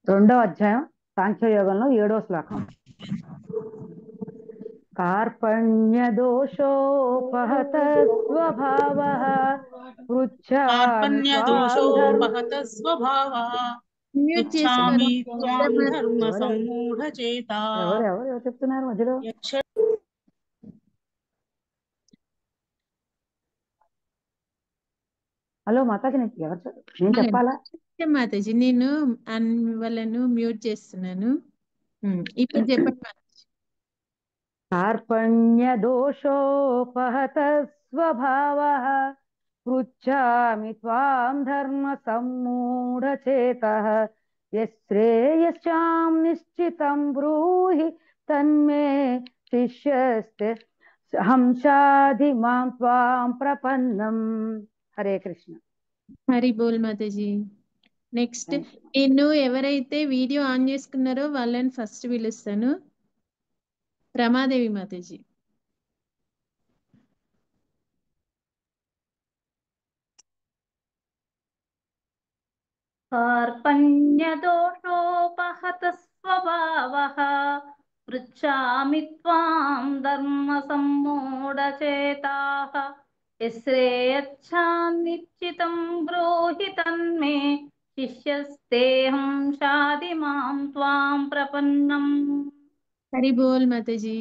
2వ అధ్యాయం సాంఖ్యయోగంలో 7వ శ్లోకం. కార్పణ్య దోషోపహత స్వభావః పృచ్ఛామి త్వాం ధర్మ సమ్మూఢచేతాః. ఎవరు చెప్తున్నారు మధ్యలో? హలో మాతాజీ, నేను చెప్పాలా? మాతాజీ నేను వాళ్ళను మ్యూట్ చేస్తున్నాను. ఇప్పుడు చెప్పండి. కార్పణ్య దోషోపహత స్వభావః పృచ్ఛామి త్వాం ధర్మ సమ్మూఢచేతః యశ్రేయస్యాం నిశ్చితం బ్రూహి తన్మే శిష్యస్తే హంసాది మాం త్వాం ప్రపన్నం. హరే కృష్ణ. హరి బోల్ మాతాజీ. నెక్స్ట్ నేను ఎవరైతే వీడియో ఆన్ చేసుకున్నారో వాళ్ళని ఫస్ట్ పిలుస్తాను. రమాదేవి మాతాజీ. कार्पण्यदोषोपहतः स्वभावः पृच्छामि त्वां धर्मसम्मूढचेताः यश्रेयच्छान्निश्चितं ब्रूहि तन्मे शिष्यस्तेऽहं शाधि मां त्वां प्रपन्नम् హరి బోల్ మాతాజీ,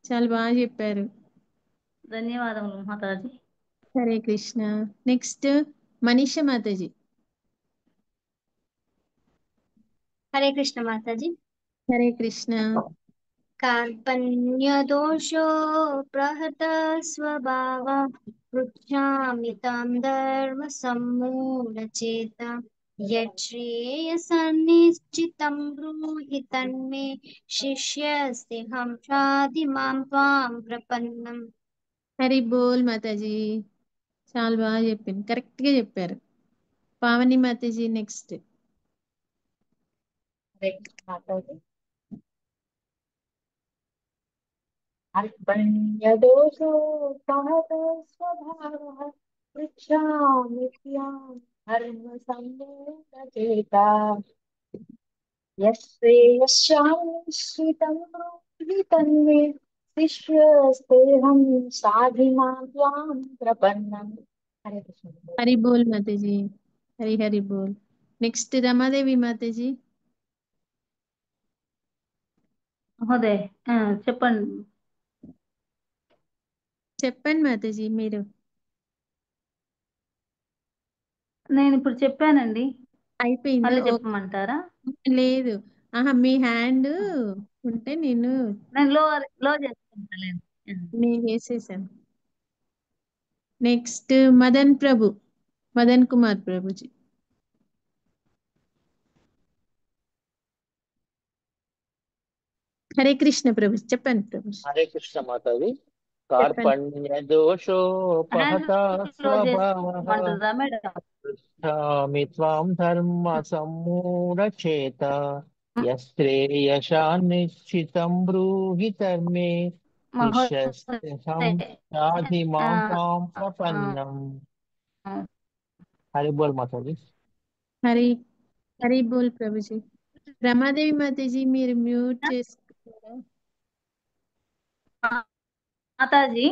చాలా బాగా చెప్పారు. ధన్యవాదములు మాతాజీ. హరే కృష్ణ. నెక్స్ట్ మనీష మాతాజీ. హరే కృష్ణ మాతాజీ. హరే కృష్ణ. కార్పణ్యదోషో ప్రహత స్వభావ పృచ్ఛామి తాం ధర్మ సమ్మూఢచేత యచ్ఛ్రేయసన్నిశ్చితం బ్రూహి తన్మే శిష్యస్तेऽहं शाधि మాం త్వాం ప్రపన్నం. హరి బోల్ మాతాజీ, చాలా బాగా చెప్పింది, కరెక్ట్ గా చెప్పారు. పావని మాతాజీ నెక్స్ట్. మాతాజీ. अर्पण्यदोषोपहत स्वभावः पृच्छामि त्वां धर्मसम्मूढचेता यश्रेयश्चान्निश्चितं ब्रूहि तन्मे शिष्यस्तेऽहं शाधि मां त्वां प्रपन्नम्. हरे कृष्ण. హరి బోల్ మాతాజీ, హరి హరి బోల్. నెక్స్ట్ రమాదేవి మాతాజీ. మహోదయ్ చెప్పండి. చెప్పండి మాతాజీ మీరు. నేను ఇప్పుడు చెప్పానండి, అయిపోయిందా? మళ్ళీ చెప్పమంటారా? లేదు, ఆహా, మీ హ్యాండ్ ఉంటే నేను లో చేసుకుంటాను. వేసేసాను. నెక్స్ట్ మదన్ ప్రభు, మదన్ కుమార్ ప్రభుజీ. హరే కృష్ణ ప్రభు, చెప్పండి ప్రభు. హరే కృష్ణ మాతాజీ. కార్పణ్యదోషోపహత స్వభావః పృచ్ఛామి త్వాం ధర్మ సమ్మూఢచేత యశ్రేయశాన్నిశ్చితం బ్రూహి తన్మే శిష్యస్तेऽहं शाधि मां त्वां प्रपन्नम्. హరి బోల్ మాతాజీ. హరి హరి బోల్ ప్రభుజీ. రమాదేవి మాతాజీ మీరు మ్యూట్ చేసుకుంటారా? మాతాజీ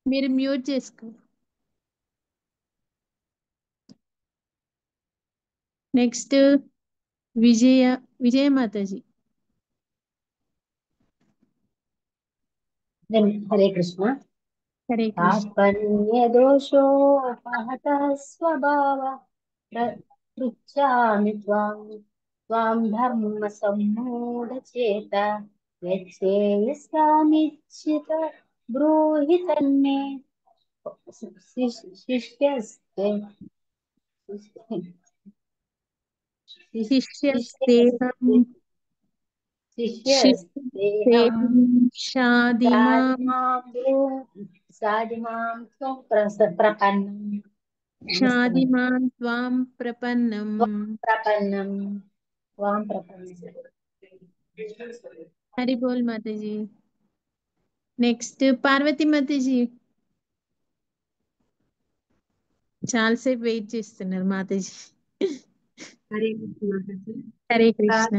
మీరు మ్యూట్ చేసుకో. నెక్స్ట్ విజయ మాతాజీ. హరే కృష్ణ. హరే కృష్ణ. కార్పణ్యదోషోపహత స్వభావ పృచ్ఛామి త్వాం ధర్మ సమ్మూఢచేత యచ్ఛ్రేయస్యానిశ్చిత బ్రూహి తన్మే శిష్యస్तेऽహం శాధి మాం త్వం ప్రపన్నం. శాధి మాం త్వాం ప్రపన్నం. హరి బోల్ మాతాజీ. నెక్స్ట్ పార్వతి మాతాజీ. చాలాసేపు వెయిట్ చేస్తున్నారు మాతాజీ. హరే కృష్ణ మాతాజీ. హరే కృష్ణ.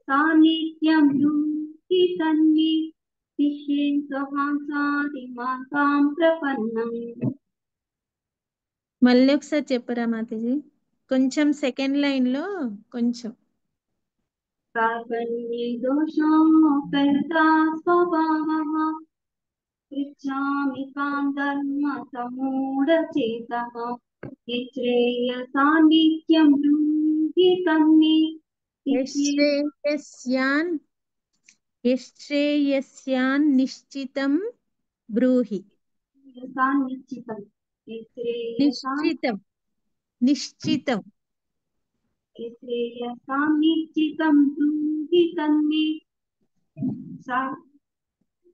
సాన్నిధ్యం బ్రూహి తన్మే శిష్యేऽहं शाधि मां त्वां प्रपन्नम्. మళ్ళీ ఒకసారి చెప్పరా మాతాజీ, కొంచెం సెకండ్ లైన్ లో కొంచెం. కార్పణ్యదోషోపహత స్వభావః పృచ్ఛామి తాం ధర్మ సమ్మూఢచేతః యచ్ఛ్రేయసాన్నిత్యం బ్రూహి తన్మే యశ్రేయస్యాన్ నిశ్చితం బ్రూహి. నిశ్చితం నిశ్చితం నిశ్చితం యశ్రేయసాన్నిశ్చితం బ్రూహి తన్మే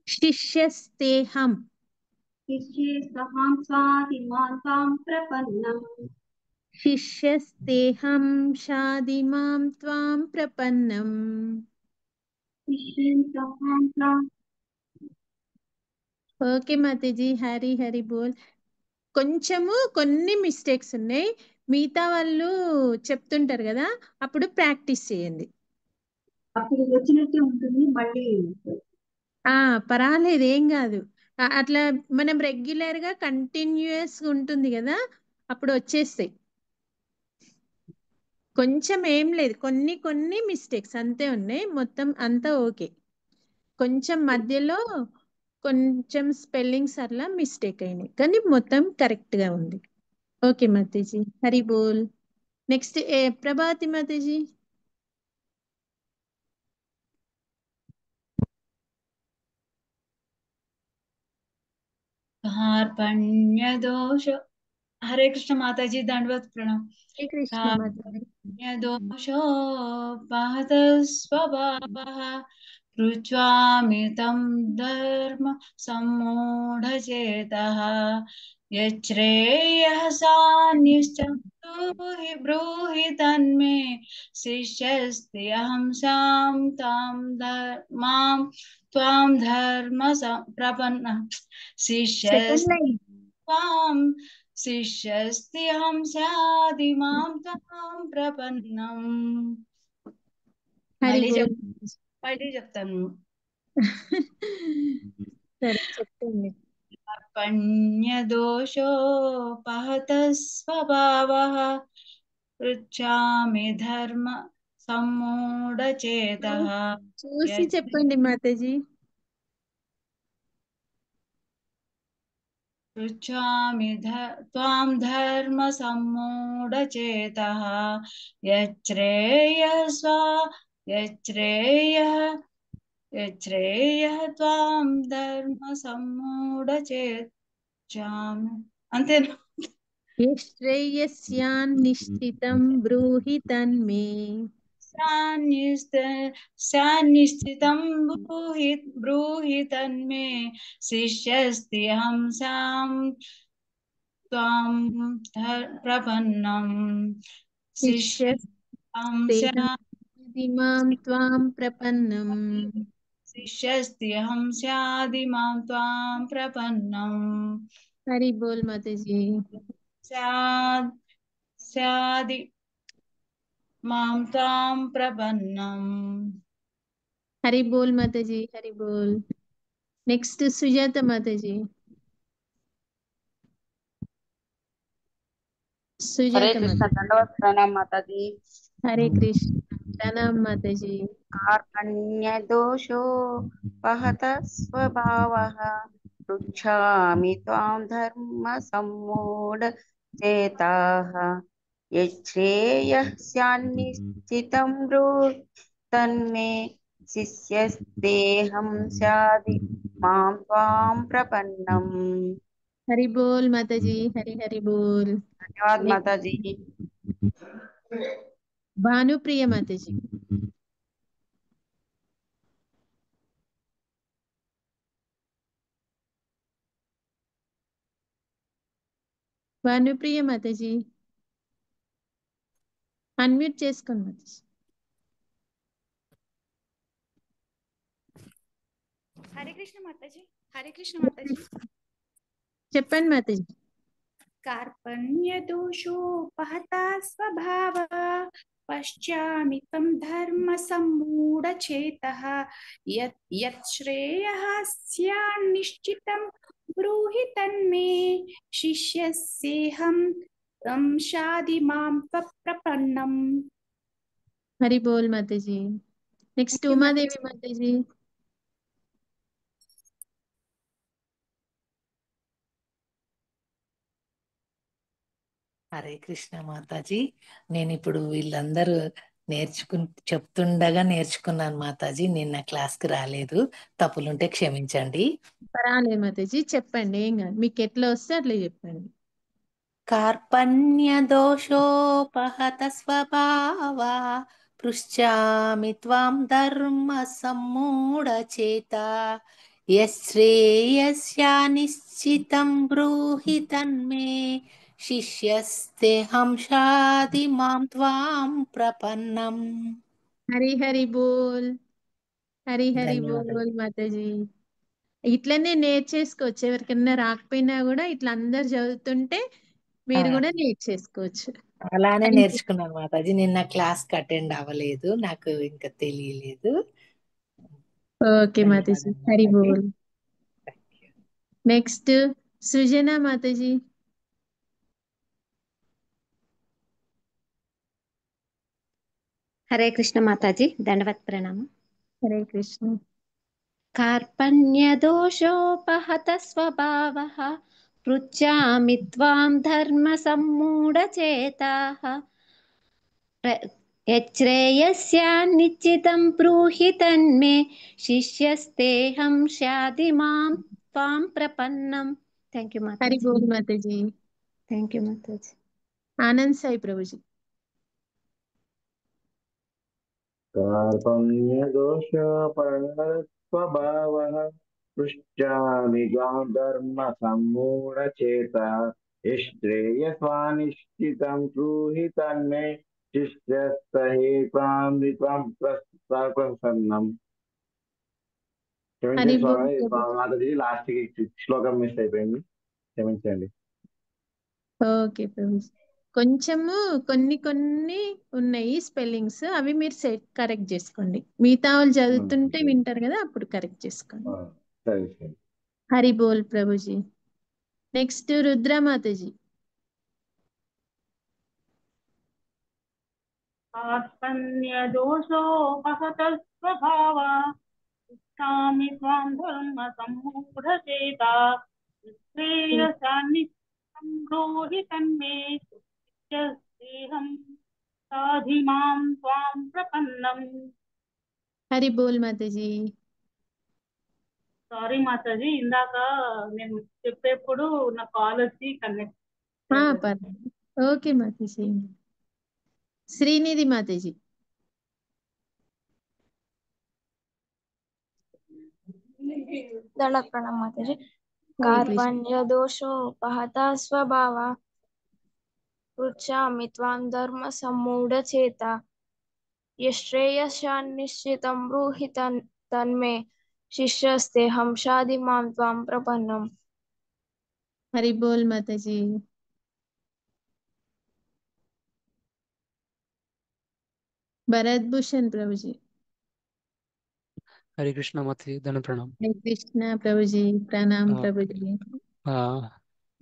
శిష్యస్तेऽहం శాధి మాం త్వాం ప్రపన్నం. శిష్యస్तेऽहం శాధి మాం త్వాం ప్రపన్నం. ఓకే మాతాజీ, హరి హరి బోల్. కొన్ని మిస్టేక్స్ ఉన్నాయి, మిగతా వాళ్ళు చెప్తుంటారు కదా, అప్పుడు ప్రాక్టీస్ చేయండి. అప్పుడు వచ్చినట్టే ఉంటుంది మళ్ళీ. పర్వాలేదు, ఏం కాదు. అట్లా మనం రెగ్యులర్ గా కంటిన్యూస్ ఉంటుంది కదా, అప్పుడు వచ్చేస్తాయి. కొంచెం ఏం లేదు, కొన్ని మిస్టేక్స్ అంతే ఉన్నాయి, మొత్తం అంతా ఓకే. కొంచెం మధ్యలో కొంచెం స్పెల్లింగ్స్ అట్లా మిస్టేక్ అయినాయి, కానీ మొత్తం కరెక్ట్ గా ఉంది. ఓకే మాతాజీ, హరి బోల్. నెక్స్ట్ ప్రభాతి మాతాజీ. कार्पण्यदोष। हरे कृष्ण माताजी, दंडवत प्रणाम। हरे कृष्ण माताजी। कार्पण्यदोषोपहत स्वभावः पृच्छामितं धर्म सम्मूढचेतः यच्छ्रेयः सान्निश्चं ब्रूहि तन्मे शिष्यस्तेऽहं सां तां धर्मां त्वां धर्म प्रपन्नः शिष्यस्तेऽहं स्यादिमां त्वां प्रपन्नम्। మళ్ళీ చెప్తాను. సరే చెప్పండి. కార్పణ్యదోషోపహత స్వభావః పృచ్ఛామి ధర్మ సమ్మూఢచేతః. చూసి చెప్పండి మాతాజీ. పృచ్ఛామి త్వాం ధర్మ సమ్మూఢచేతః యచ్ఛ్రేయః త్వాం ధర్మ సమ్మూఢచేత్స్యామి. అంతేనా? శ్రేయస్యాన్నిశ్చితం బ్రూహి తన్మే. శాన్నిశ్చితం బ్రూహి తన్మే శిష్యస్త్యహం సాం త్వాం ప్రపన్నం. శిష్యస్తిమాం త్వాం ప్రపన్నం. శిష్యస్త్యహం స్యాదిమాం త్వాం ప్రపన్నం. హరి బోల్ మాతాజీ. స్యాది మాం త్వాం ప్రపన్నం. హరి బోల్ మాతాజీ, హరి బోల్. నెక్స్ట్ సుజాత మాతాజీ. హరే కృష్ణ, దండవత్ ప్రణామ్ మాతాజీ. హరే కృష్ణ, ప్రణామ్ మాతాజీ. కార్పణ్యదోషోపహత స్వభావః పృచ్ఛామి త్వాం ధర్మ సమ్మూఢచేతాః యచ్ఛ్రేయః స్యాన్నిశ్చితం బ్రూహి తన్మే శిష్యస్तेऽहं స్యాది మాం త్వాం ప్రపన్నం. హరి బోల్ మాతాజీ, హరి హరి బోల్. ధన్యవాద్ మాతాజీ. భానుప్రియ మాతాజీ. భానుప్రియ మాతాజీ, అన్మ్యూట్ చేసుకోండి మాతాజీ. హరే కృష్ణ మాతాజీ. హరే కృష్ణ మాతాజీ. చెప్పండి మాతాజీ. కార్పణ్యదోషోపహత స్వభావ పశ్చామి తం ధర్మ సమ్మూఢచేతః యచ్ఛ్రేయః స్యాన్నిశ్చితం బ్రూహి తన్మే శిష్యస్యేహం శాది మాం ప్రపన్నం. హరి బోల్ మాతాజీ. నెక్స్ట్ ఉమాదేవి మాతాజీ. హరే కృష్ణ మాతాజీ. నేను ఇప్పుడు వీళ్ళందరూ చెప్తుండగా నేర్చుకున్నాను మాతాజీ. నిన్న క్లాస్కి రాలేదు, తప్పులుంటే క్షమించండి. పర్వాలేదు మాతాజీ, చెప్పండి, ఏం కాదు. మీకు ఎట్లా వస్తే అట్లా చెప్పండి. కార్పణ్యదోషోపహత స్వభావా పృచ్ఛామి త్వాం ధర్మ సమ్మూఢచేతా యశ్రేయస్యానిశ్చితం బ్రూహి తన్మే శిష్యస్తేహం శాది మాం త్వాం ప్రపన్నం. హరి హరి బోల్, హరి హరి ధన్యవాదాలు. బోల్ మాతాజీ. ఇట్లనే నేర్చేసుకోవచ్చు. ఎవరికన్నా రాకపోయినా కూడా ఇట్లా అందరు చదువుతుంటే మీరు కూడా నేర్చేసుకోవచ్చు. అలానే థ్యాంక్ యూ. నేర్చుకున్నాను మాతాజీ. నిన్న క్లాస్ కి అటెండ్ అవ్వలేదు, నాకు ఇంకా తెలియలేదు. ఓకే మాతాజీ, ధన్యవాదాలు హరి మాతాజీ. బోల్. నెక్స్ట్ సృజన మాతాజీ. హరే కృష్ణ మాతాజీ, దండవత్ ప్రణామం. హరే కృష్ణ. కార్పణ్యదోషోపహత స్వభావః పృచ్ఛామి త్వాం ధర్మ సమ్మూఢచేతాః యచ్ఛ్రేయస్యాన్నిశ్చితం బ్రూహి తన్మే శిష్యస్తేహం శాది మాం త్వాం ప్రపన్నం. థ్యాంక్ యూ హరి మాతాజీ. బోల్ మాతాజీ. థ్యాంక్ యూ మాతాజీ. ఆనంద్ సాయి ప్రభుజీ. कार्पण्यदोषपरस्वभावः पृच्छामि गां धर्म सम्मूढचेता यश्रेयस्वानिश्चितं ब्रूहि तन्मे शिष्यस्तहेतां त्वं प्रसन्नम्. హరి క్షమించండి బోల్ స్వామి, ప్రభుజీ. మాతాజీ లాస్ట్ కి శ్లోకం మిస్ అయిపోయింది, క్షమించండి. ఓకే ప్రభుజీ. కొంచెము కొన్ని ఉన్నాయి స్పెల్లింగ్స్, అవి మీరు కరెక్ట్ చేసుకోండి. మిగతా వాళ్ళు చదువుతుంటే వింటారు కదా, అప్పుడు కరెక్ట్ చేసుకోండి. సరే సరే. హరి బోల్ ప్రభుజీ. నెక్స్ట్ రుద్రమాతజీ. కార్పణ్యదోషోపహత పృచ్ఛామి త్వాం ధర్మ సమ్మూఢచేతా శ్రేయసాన్నిత్యం బ్రూహి తన్మే శిష్యస్తేహం సాధి మాం త్వాం ప్రపన్నం. హరి బోల్ మాతాజీ. సారీ మాతాజీ, ఇందాక నేను చెప్పేప్పుడు నా కాల్ వచ్చి కనెక్ట్. పర్లేదు. ఓకే మాతాజీ. శ్రీనిధి మాతాజీ. దండ ప్రణామ మాతాజీ. కార్పణ్యదోషోపహత స్వభావ పృచ్ఛామి త్వాం ధర్మ సమ్మూఢచేతా యశ్రేయస్యాన్నిశ్చితం బ్రూహి తన్మే శిష్యస్తేహం శాది మాం త్వాం ప్రపన్నం. హరి బోల్ మాతాజీ. భరత్ భూషణ్ ప్రభుజీ. हरे कृष्णा माताजी, धन प्रणाम। हरे कृष्णा प्रभुजी, प्रणाम आ, प्रभुजी।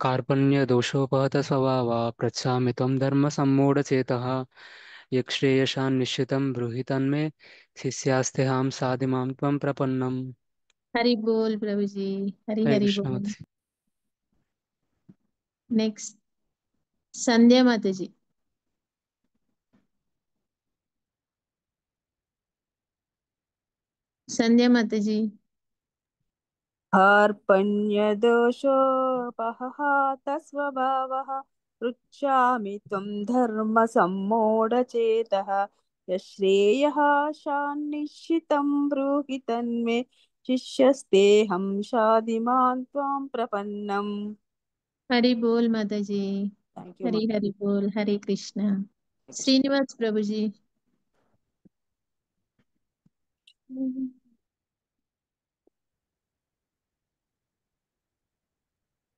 कार्पण्य दोषोपहत स्वभाव पृच्छामि त्वं धर्म सम्मूढचेतः यक्श्रेयशान् निश्चितं ब्रूहि तन्मे शिष्यास्तेहां साधिमां त्वं प्रपन्नम्। हरि बोल प्रभुजी, हरि हरे हरि कृष्णा बोल। माताजी। नेक्स्ट संध्या माताजी। संध्या माताजी। कार्पण्यदोषोपहत स्वभावः पृच्छामि त्वं धर्मसम्मूढचेतः यश्रेयः शान्निश्चितं ब्रूहि तन्मे शिष्यस्तेऽहं शाधि मां त्वां प्रपन्नम्। हरि बोल माताजी। थैंक यू हरि हरि बोल। हरे कृष्णा। श्रीनिवास प्रभुजी।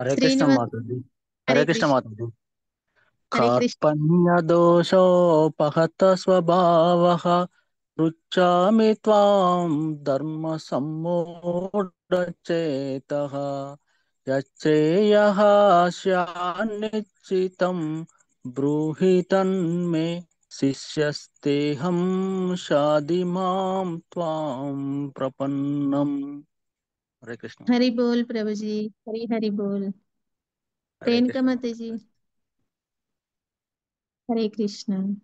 हरे कृष्ण श्रीनिवास। माताजी। हरे हरे कृष्ण कृष्ण। माताजी। हरे कृष्ण। कार्पण्यदोषोपहत स्वभावः पृच्छामि त्वां धर्मसम्मूढचेतः यच्चेयः स्यान्निश्चितं ब्रूहि तन्मे शिष्यस्तेऽहं शाधि मां त्वां प्रपन्नम्। हरे कृष्ण। हरि बोल प्रभुजी, हरि हरि बोल। हरे रेणुका कृष्ण। माताजी। हरे कृष्ण।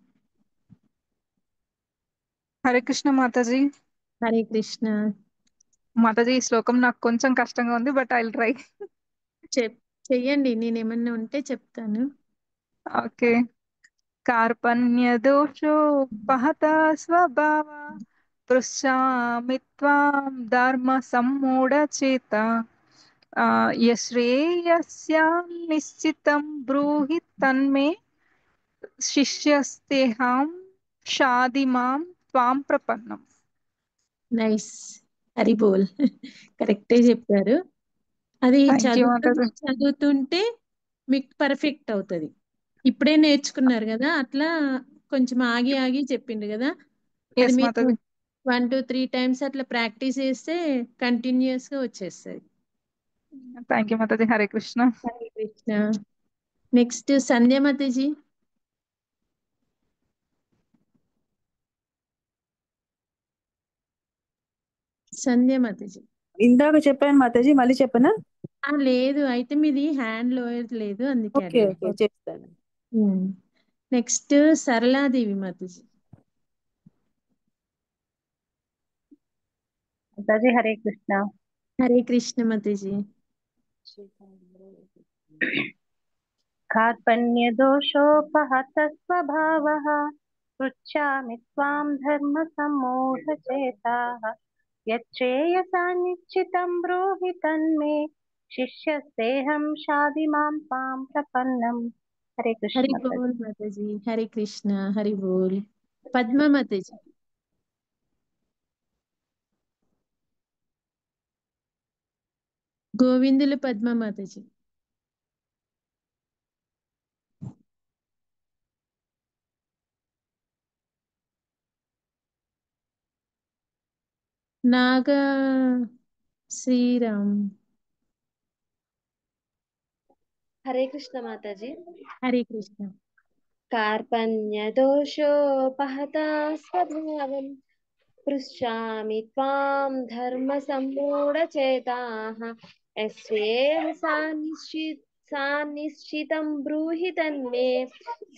హరే కృష్ణ మాతాజీ. హరే కృష్ణ. మాతాజీ, ఈ శ్లోకం నాకు కొంచెం కష్టంగా ఉంది, బట్ ఐ విల్ ట్రై. చెయ్యండి, నేను ఏమన్నా ఉంటే చెప్తాను. ఓకే. కార్పణ్యదోషోపహత స్వభావ పృచ్ఛామి త్వాం ధర్మ సమ్మూఢచేత యశ్రేయస్యాన్నిశ్చితం బ్రూహి తన్మే శిష్యస్తేహం శాధి మాం త్వాం ప్రపన్నం. నైస్. హరి బోల్. కరెక్టే చెప్పారు. అది థ్యాంక్ యూ చదువుతుంటే మాతాజీ. చదువుతుంటే మీకు పర్ఫెక్ట్ అవుతుంది. ఇప్పుడే నేర్చుకున్నారు కదా, అట్లా కొంచెం ఆగి ఆగి చెప్పిండు కదా, అది ఎస్ మీరు మాతాజీ. 1 to 3 టైమ్స్ అట్లా ప్రాక్టీస్ చేస్తే కంటిన్యూస్ గా వచ్చేస్తుంది. థ్యాంక్ యూ మాతాజీ. హరే కృష్ణ. హరే కృష్ణ. నెక్స్ట్ సంధ్య మాతాజీ. సంధ్య మాతాజీ. ఇందాక చెప్పాను మాతాజీ, మళ్ళీ చెప్పనా? లేదు, అయితే మీది హ్యాండ్ లోయర్ లేదు, అందుకే ఓకే ఓకే అడిగాను. చెప్తాను. నెక్స్ట్ సరళాదేవి మాతాజీ. మాతాజీ హరే కృష్ణ. హరే కృష్ణ మాతాజీ. కార్పణ్యదోషోపహత స్వభావః పృచ్ఛామి త్వాం ధర్మ సమ్మూఢచేతాః యచ్చేయసానిశ్చితం బ్రూహి తన్మే శిష్యస్తేహం షాది మాం త్వాం ప్రపన్నం. హరే కృష్ణ హరి మాతాజీ. బోల్ మాతాజీ. హరే కృష్ణ. హరి బోల్. పద్మ మాతాజీ. గోవిందులు పద్మ మాతాజీ. నాగా శ్రీరామ్. హరే కృష్ణ మాతాజీ. హరే కృష్ణ. కార్పణ్యదోషోపహత స్వభావం పృచ్ఛామి త్వాం ధర్మ సమ్మూఢచేతాః యస్యేవ సానిశ్చితం బ్రూహి తన్మే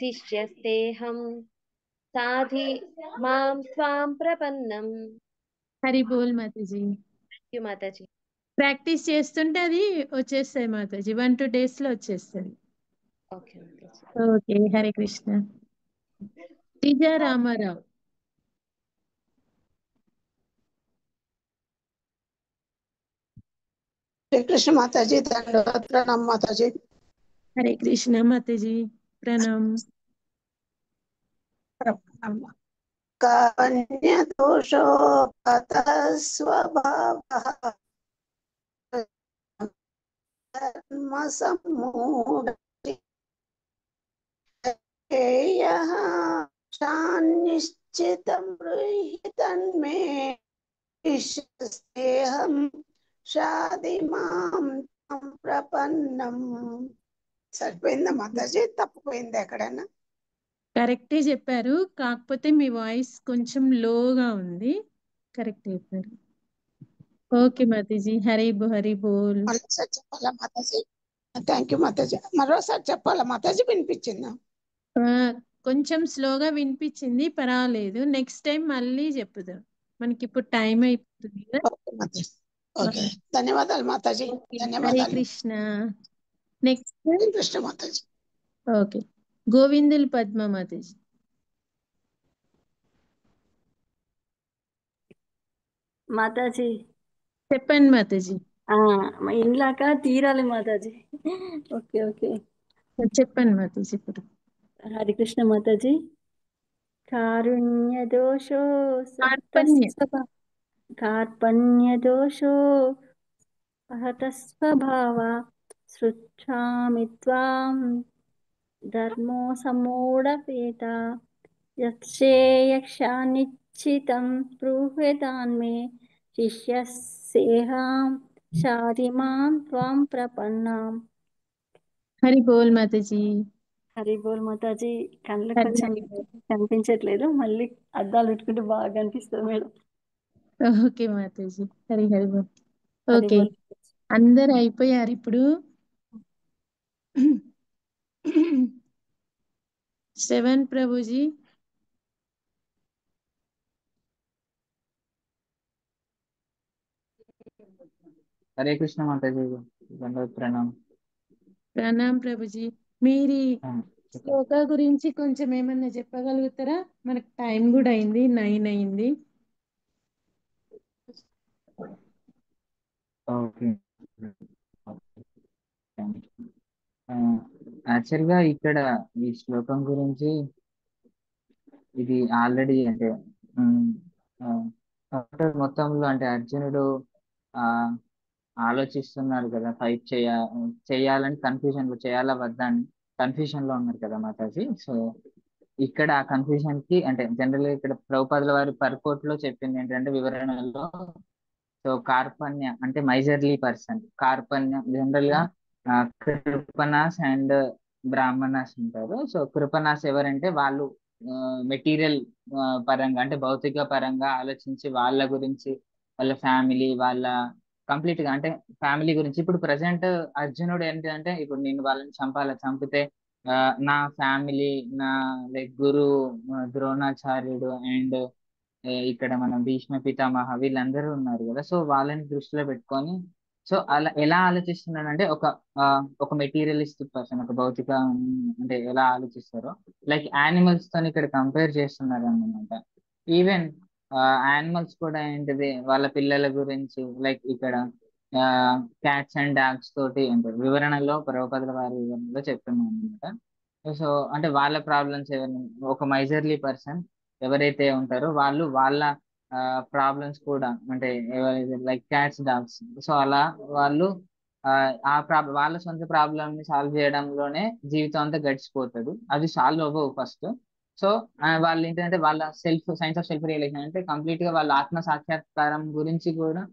శిష్యస్తేహం సాధి మాం త్వాం ప్రపన్నం. హరి బోల్ మాతాజీ. మాతాజీ. ప్రాక్టీస్ చేస్తుంటే అది వచ్చేస్తాయి మాతాజీ, 1-2 days లో వచ్చేస్తుంది. ఓకే మాతాజీ. ఓకే. హరే కృష్ణ. టీజా రామారావు. హరే కృష్ణ మాతాజీ. ధన్యవాద ప్రణామ్ మాతాజీ. హరే కృష్ణ మాతాజీ. ప్రణామ్. కార్పణ్యదోషోపహత స్వభావః ధర్మ సమ్మూఢచేతాః నిశ్చితం బ్రూహి తన్మే శిష్యస్తేహం షాది మాం త్వాం ప్రపన్నం. సరిపోయిందా మాతాజీ? తప్పిపోయింది ఎక్కడైనా? కరెక్టే చెప్పారు, కాకపోతే మీ వాయిస్ కొంచెం లోగా ఉంది. కరెక్ట్ చెప్పారు. ఓకే మాతాజీ. హరి బోల్. మరోసారి చెప్పాలా మాతాజీ? Thank you Mataji. మరోసారి చెప్పాలా మాతాజీ? వినిపించిందా? కొంచెం స్లోగా వినిపించింది, పర్వాలేదు. నెక్స్ట్ టైం మళ్ళీ చెప్పుదాం, మనకి ఇప్పుడు టైం అయిపోతుంది కదా. ఓకే మాతాజీ. ఓకే, ధన్యవాదాలు మాతాజీ. హరే ధన్యవాదాలు. కృష్ణ. నెక్స్ట్ హరే కృష్ణ మాతాజీ. ఓకే. గోవిందులు పద్మ మాతాజీ. మాతాజీ చెప్పండి మాతాజీ. ఇందాక తీరాలి మాతాజీ. ఓకే ఓకే చెప్పండి మాతాజీ ఇప్పుడు. హరే కృష్ణ మాతాజీ. కారుణ్యదోషో కార్పణ్యదోషో పహత స్వభావ సృచ్ఛామి త్వాం ధర్మో సమ్మూఢచేత యక్షేయక్షానిశ్చితం బ్రూహ్యతాన్మే శిష్యస్సేహం షాది మాం త్వాం ప్రపన్నాం. హరి బోల్ మాతాజీ. హరి బోల్ మాతాజీ. కళ్ళు హరి కొంచెం హరి బోల్. కనిపించట్లేదు, మళ్ళీ అద్దాలు పెట్టుకుంటే బాగా కనిపిస్తుంది మేడం. ఓకే మాతాజీ. హరి బోల్. హరి ఓకే, బోల్. అందరు అయిపోయారు ఇప్పుడు. శ్రవణ్ ప్రభుజీ. హరే కృష్ణ మాతాజీ. దండవత్ ప్రణామ్. ప్రణామ్ ప్రభుజీ. మీరు శ్లోక గురించి కొంచెం ఏమన్నా చెప్పగలుగుతారా? మనకు టైం కూడా అయింది, 9 అయింది. ఓకే. యాక్చువల్గా ఇక్కడ ఈ శ్లోకం గురించి ఇది ఆల్రెడీ అంటే మొత్తంలో అంటే అర్జునుడు ఆ ఆలోచిస్తున్నారు కదా, ఫైట్ చేయాలని కన్ఫ్యూజన్ లో, చేయాలా వద్దా అని కన్ఫ్యూజన్ లో ఉన్నారు కదా మాతాజీ. సో ఇక్కడ ఆ కన్ఫ్యూజన్ కి అంటే జనరల్ గా ఇక్కడ ప్రభుపాదుల వారి పర్కోట్ లో చెప్పింది ఏంటంటే వివరణలో, సో కార్పణ్య అంటే మైజర్లీ పర్సన్. కార్పణ్య జనరల్ గా కృపణాస్ అండ్ బ్రాహ్మణాస్ ఉంటారు. సో కృపణాస్ ఎవరంటే వాళ్ళు మెటీరియల్ పరంగా అంటే భౌతిక పరంగా ఆలోచించి వాళ్ళ గురించి, వాళ్ళ ఫ్యామిలీ, వాళ్ళ కంప్లీట్ గా అంటే ఫ్యామిలీ గురించి. ఇప్పుడు ప్రజెంట్ అర్జునుడు ఏంటంటే ఇప్పుడు నేను వాళ్ళని చంపితే నా ఫ్యామిలీ, నా లైక్ గురు ద్రోణాచార్యుడు అండ్ ఇక్కడ మనం భీష్మ పితామహ వీళ్ళందరూ ఉన్నారు కదా, సో వాళ్ళని దృష్టిలో పెట్టుకొని సో అలా ఎలా ఆలోచిస్తున్నాడు అంటే ఒక మెటీరియలిస్టిక్ పర్సన్, ఒక భౌతిక అంటే ఎలా ఆలోచిస్తారో లైక్ యానిమల్స్ తో ఇక్కడ కంపేర్ చేస్తున్నారు అన్నమాట. ఈవెన్ యానిమల్స్ కూడా ఏంటిది వాళ్ళ పిల్లల గురించి లైక్ ఇక్కడ క్యాట్స్ అండ్ డాగ్స్ తోటి ఏంటంటే వివరణలో ప్రభుపాదుల వారి వివరణలో చెప్తున్నాను అనమాట. సో అంటే వాళ్ళ ప్రాబ్లమ్స్ ఒక మైజర్లీ పర్సన్ ఎవరైతే ఉంటారో వాళ్ళ ప్రాబ్లమ్స్ కూడా అంటే లైక్ క్యాట్స్ డాగ్స్, సో అలా వాళ్ళు వాళ్ళ సొంత ప్రాబ్లమ్ ని సాల్వ్ చేయడంలోనే జీవితం అంతా గడిచిపోతుంది. అది సాల్వ్ అవ్వవు ఫస్ట్. సో వాళ్ళు ఏంటంటే వాళ్ళ సైన్స్ ఆఫ్ సెల్ఫ్ రియలైజేషన్ అంటే కంప్లీట్ గా వాళ్ళ ఆత్మ సాక్షాత్కారం గురించి కూడా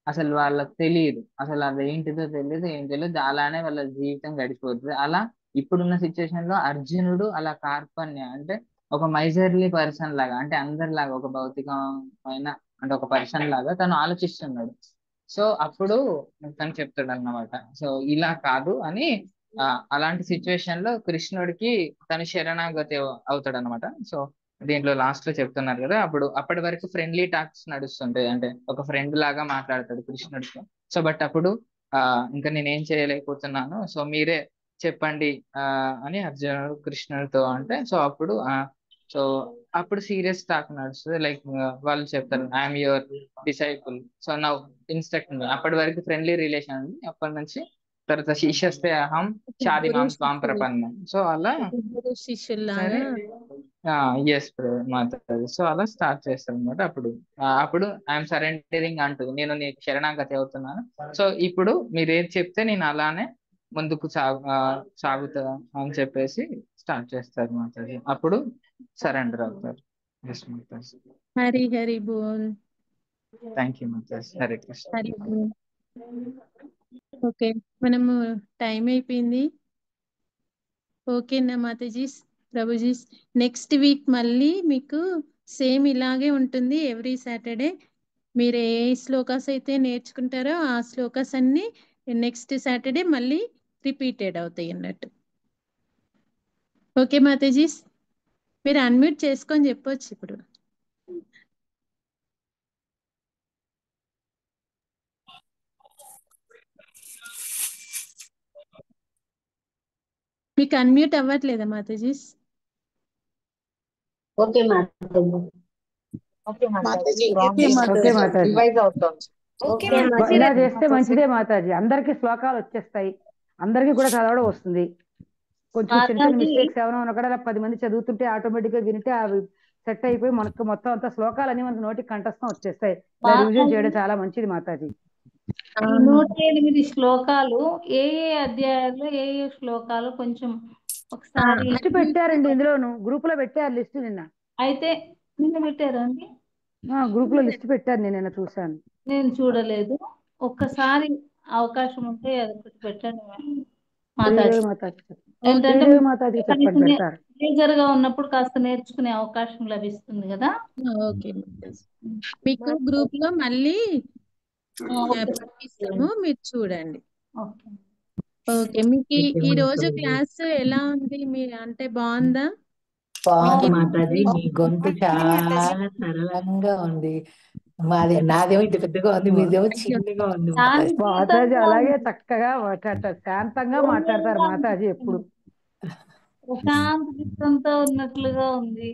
అసలు వాళ్ళకి తెలియదు, అసలు అది ఏంటిదో తెలియదు, ఏం తెలియదు, అలానే వాళ్ళ జీవితం గడిచిపోతుంది. అలా ఇప్పుడున్న సిచ్యువేషన్ లో అర్జునుడు అలా కార్పణ్య అంటే ఒక మైజర్లీ పర్సన్ లాగా అంటే అందరిలాగా ఒక భౌతికమైన అంటే ఒక పర్సన్ లాగా తను ఆలోచిస్తున్నాడు. సో అప్పుడు తను చెప్తాడు అన్నమాట, సో ఇలా కాదు అని. అలాంటి సిచ్యువేషన్ లో కృష్ణుడికి తను శరణాగతి అవుతాడు అనమాట. సో దీంట్లో లాస్ట్ లో చెప్తున్నారు కదా, అప్పటి వరకు ఫ్రెండ్లీ టాక్స్ నడుస్తుంటాయి, అంటే ఒక ఫ్రెండ్ లాగా మాట్లాడతాడు కృష్ణుడితో. సో బట్ అప్పుడు ఇంకా నేనేం చేయలేకపోతున్నాను, సో మీరే చెప్పండి అని అర్జునుడు కృష్ణుడితో అంటే, సో అప్పుడు సీరియస్ టాక్ నడుస్తుంది. లైక్ వాళ్ళు చెప్తారు I'm your disciple, so now instruct me. అప్పటి వరకు ఫ్రెండ్లీ రిలేషన్ ఉంది, అప్పటి నుంచి తర్వాత శిష్యస్తే అహం షాదిమాం త్వాం ప్రపన్నం. సో అలా సరే ఎస్ మాట్లాడు, సో అలా స్టార్ట్ చేస్తారు అనమాట. అప్పుడు ఐఎమ్ సరెండరింగ్ అంటుంది, నేను నీకు శరణాగతి అవుతున్నాను, సో ఇప్పుడు మీరు ఏది చెప్తే నేను అలానే ముందుకు సాగుతా అని చెప్పేసి స్టార్ట్ చేస్తారు మాతాజీ. అప్పుడు సరెండర్ అవుతారు. ఎస్ మాతాజీ. హరి హరి బోల్. థ్యాంక్ యూ మాతాజీ. హరే కృష్ణ. హరి బోల్. ఓకే, మనము టైం అయిపోయింది. ఓకేనా మాతాజీ, ప్రభుజీ. నెక్స్ట్ వీక్ మళ్ళీ మీకు సేమ్ ఇలాగే ఉంటుంది. ఎవ్రీ సాటర్డే మీరు ఏ శ్లోకాస్ అయితే నేర్చుకుంటారో ఆ శ్లోకాస్ అన్ని నెక్స్ట్ సాటర్డే మళ్ళీ రిపీటెడ్ అవుతాయి అన్నట్టు. ఓకే మాతాజీ, మీరు అన్మ్యూట్ చేసుకొని చెప్పొచ్చు ఇప్పుడు. మీకు అన్మ్యూట్ అవ్వట్లేదా మాతాజీ? ఓకే మాతాజీ. ఓకే మాతాజీ. ఓకే మాతాజీ. రివైజ్ అవుతుంది. ఇలా చేస్తే మంచిదే మాతాజీ, అందరికి శ్లోకాలు వచ్చేస్తాయి, అందరికి కూడా చదవడం వస్తుంది. కొంచెం చిన్న చిన్న మిస్టేక్స్ ఏమైనా ఉన్నా కూడా 10 మంది చదువుతుంటే ఆటోమేటిక్ గా వింటే అవి సెట్ అయిపోయి మనకు మొత్తం అంతా శ్లోకాలన్నీ మనకు నోటికి కంఠస్థం వచ్చేస్తాయి. రివిజన్ చేయడం చాలా మంచిది మాతాజీ. 108 శ్లోకాలు ఏ అధ్యాయాలు ఏ శ్లోకాలు కొంచెం ఒకసారి లిస్ట్ పెట్టారండి, ఇందులోను గ్రూప్ లో పెట్టారు లిస్ట్ నిన్న. అయితే నిన్న పెట్టారా అండి? గ్రూప్ లో లిస్ట్ పెట్టారు, నేను నిన్న చూసాను. నేను చూడలేదు. ఒక్కసారి అవకాశం ఉంటే అది పెట్టండి మాతాజీ. ఏంటంటే మేజర్ గా ఉన్నప్పుడు కాస్త నేర్చుకునే అవకాశం లభిస్తుంది కదా. ఓకే, మీకు గ్రూప్ లో మళ్ళీ పంపిస్తాము, మీరు చూడండి. ఓకే, మీకు ఈ రోజు క్లాస్ ఎలా ఉంది? మీరు అంటే బాగుందా? బాగుంది మాతాజీ, మీ గొంతు చాలా సరళంగా ఉంది. నాదేమో ఇంత పెద్దగా ఉంది, మీదేమో చిన్నగా ఉంది. మాతాజీ అలాగే చక్కగా మాట్లాడతారు, శాంతంగా మాట్లాడతారు మాతాజీ ఎప్పుడు. ప్రశాంతంతో ఉన్నట్లుగా ఉంది.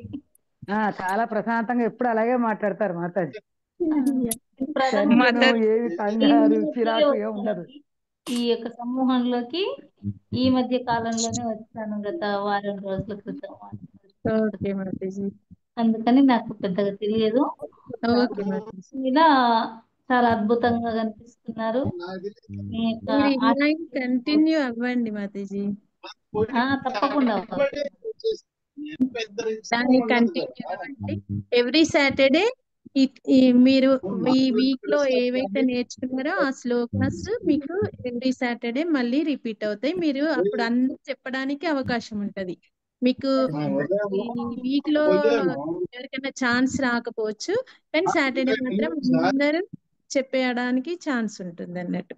చాలా ప్రశాంతంగా ఎప్పుడు అలాగే మాట్లాడతారు మాతాజీ. ఈ యొక్క సమూహంలోకి ఈ మధ్య కాలంలోనే వచ్చాను, గత వారం రోజుల క్రితం. ఓకే మాతాజీ. అందుకని నాకు పెద్దగా తెలియదు. ఓకే మాతాజీ. ఇలా చాలా అద్భుతంగా కనిపిస్తున్నారు. మీ యొక్క మీరు ఇలా కంటిన్యూ అవ్వండి మాతాజీ. తప్పకుండా దాన్ని కంటిన్యూ అవ్వండి. ఎవ్రీ సాటర్డే మీరు ఈ వీక్ లో ఏవైతే నేర్చుకున్నారో ఆ శ్లోకాస్ మీకు ఎవ్రీ సాటర్డే మళ్ళీ రిపీట్ అవుతాయి. మీరు అప్పుడు అందరూ చెప్పడానికి అవకాశం ఉంటది. మీకు ఈ వీక్ లో ఎవరికైనా ఛాన్స్ రాకపోవచ్చు, కానీ సాటర్డే మాత్రం అందరూ చెప్పేయడానికి ఛాన్స్ ఉంటుంది అన్నట్టు.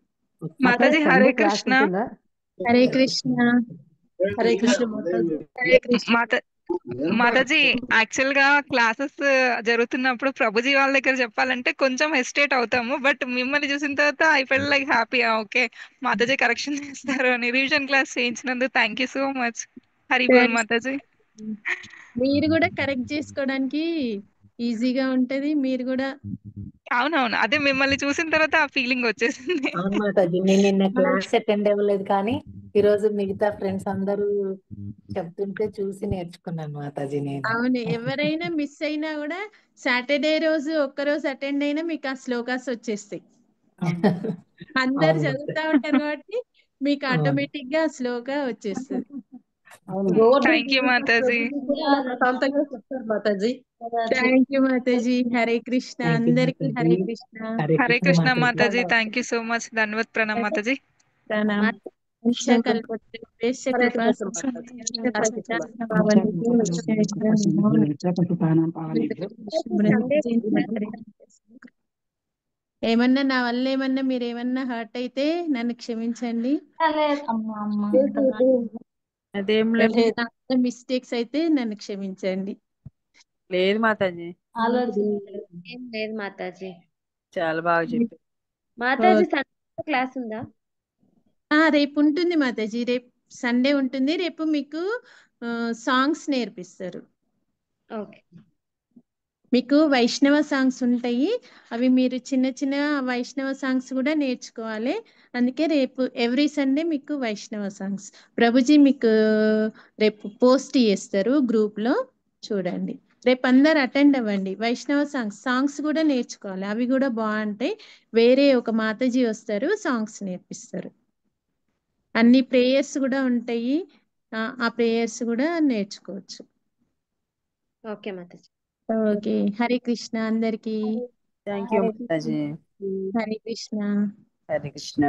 మాతాజీ హరే కృష్ణ. హరే కృష్ణ. హరే కృష్ణ మాతాజీ. హరే కృష్ణ మాతాజీ యాక్చువల్ గా క్లాసెస్ జరుగుతున్నప్పుడు ప్రభుజీ వాళ్ళ దగ్గర చెప్పాలంటే కొంచెం హెసిటేట్ అవుతాము. బట్ మిమ్మల్ని చూసిన తర్వాత I feel like happy. Okay, మాతాజీ కరెక్షన్ చేస్తారు అని. రివిజన్ క్లాస్ చేయించినందుకు thank you so much. Hari బోల్ మాతాజీ. మీరు కూడా కరెక్ట్ చేసుకోవడానికి ఈజీగా ఉంటది. మీరు కూడా అవునవును, అదే మిమ్మల్ని చూసిన తర్వాత ఆ ఫీలింగ్ వచ్చేసింది. అవును మాతాజీ, నేను నిన్న క్లాస్ అటెండ్ అవ్వలేదు, కానీ ఈ రోజు మిగతా ఫ్రెండ్స్ అందరూ చెప్తుంటే చూసి నేర్చుకున్నాను మాతాజీ నేను. అవును, ఎవరైనా మిస్ అయినా కూడా సాటర్డే రోజు ఒక్కరోజు అటెండ్ అయినా మీకు ఆ శ్లోకాస్ వచ్చేస్తాయి. అందరు చదువుతా ఉంటారు కాబట్టి మీకు ఆటోమేటిక్ గా శ్లోక వచ్చేస్తుంది. థ్యాంక్ యూ మాతాజీ. థ్యాంక్ యూ మాతాజీ. హరే కృష్ణ. అందరికి హరే కృష్ణ. హరే కృష్ణ మాతాజీ. Thank you so much. ధన్యవాద్ ప్రణామ్ మాతాజీ. ప్రణామ్. ఏమన్నా నా వల్ల ఏమన్నా మీరు ఏమన్నా హర్ట్ అయితే నన్ను క్షమించండి. అదేం లేదు మిస్టేక్స్ అయితే నన్ను క్షమించండి. లేదు మాతాజీ, ఏం లేదు మాతాజీ. చాలా బాగా చెప్పారు మాతాజీ. సండే క్లాస్ ఉందా? రేపు ఉంటుంది మాతాజీ. రేపు సండే ఉంటుంది. రేపు మీకు సాంగ్స్ నేర్పిస్తారు. ఓకే. మీకు వైష్ణవ సాంగ్స్ ఉంటాయి. అవి మీరు చిన్న చిన్న వైష్ణవ సాంగ్స్ కూడా నేర్చుకోవాలి. అందుకే రేపు ఎవ్రీ సండే మీకు వైష్ణవ సాంగ్స్ ప్రభుజీ మీకు రేపు పోస్ట్ చేస్తారు గ్రూప్లో, చూడండి. రేపు అందరు అటెండ్ అవ్వండి. వైష్ణవ సాంగ్స్ కూడా నేర్చుకోవాలి. అవి కూడా బాగుంటాయి. వేరే ఒక మాతాజీ వస్తారు, సాంగ్స్ నేర్పిస్తారు. అన్ని ప్రేయర్స్ కూడా ఉంటాయి. ఆ ప్రేయర్స్ కూడా నేర్చుకోవచ్చు. ఓకే మాతాజీ. ఓకే. హరే కృష్ణ అందరికి. థ్యాంక్ యూ మాతాజీ. హరే కృష్ణ. హరే కృష్ణ.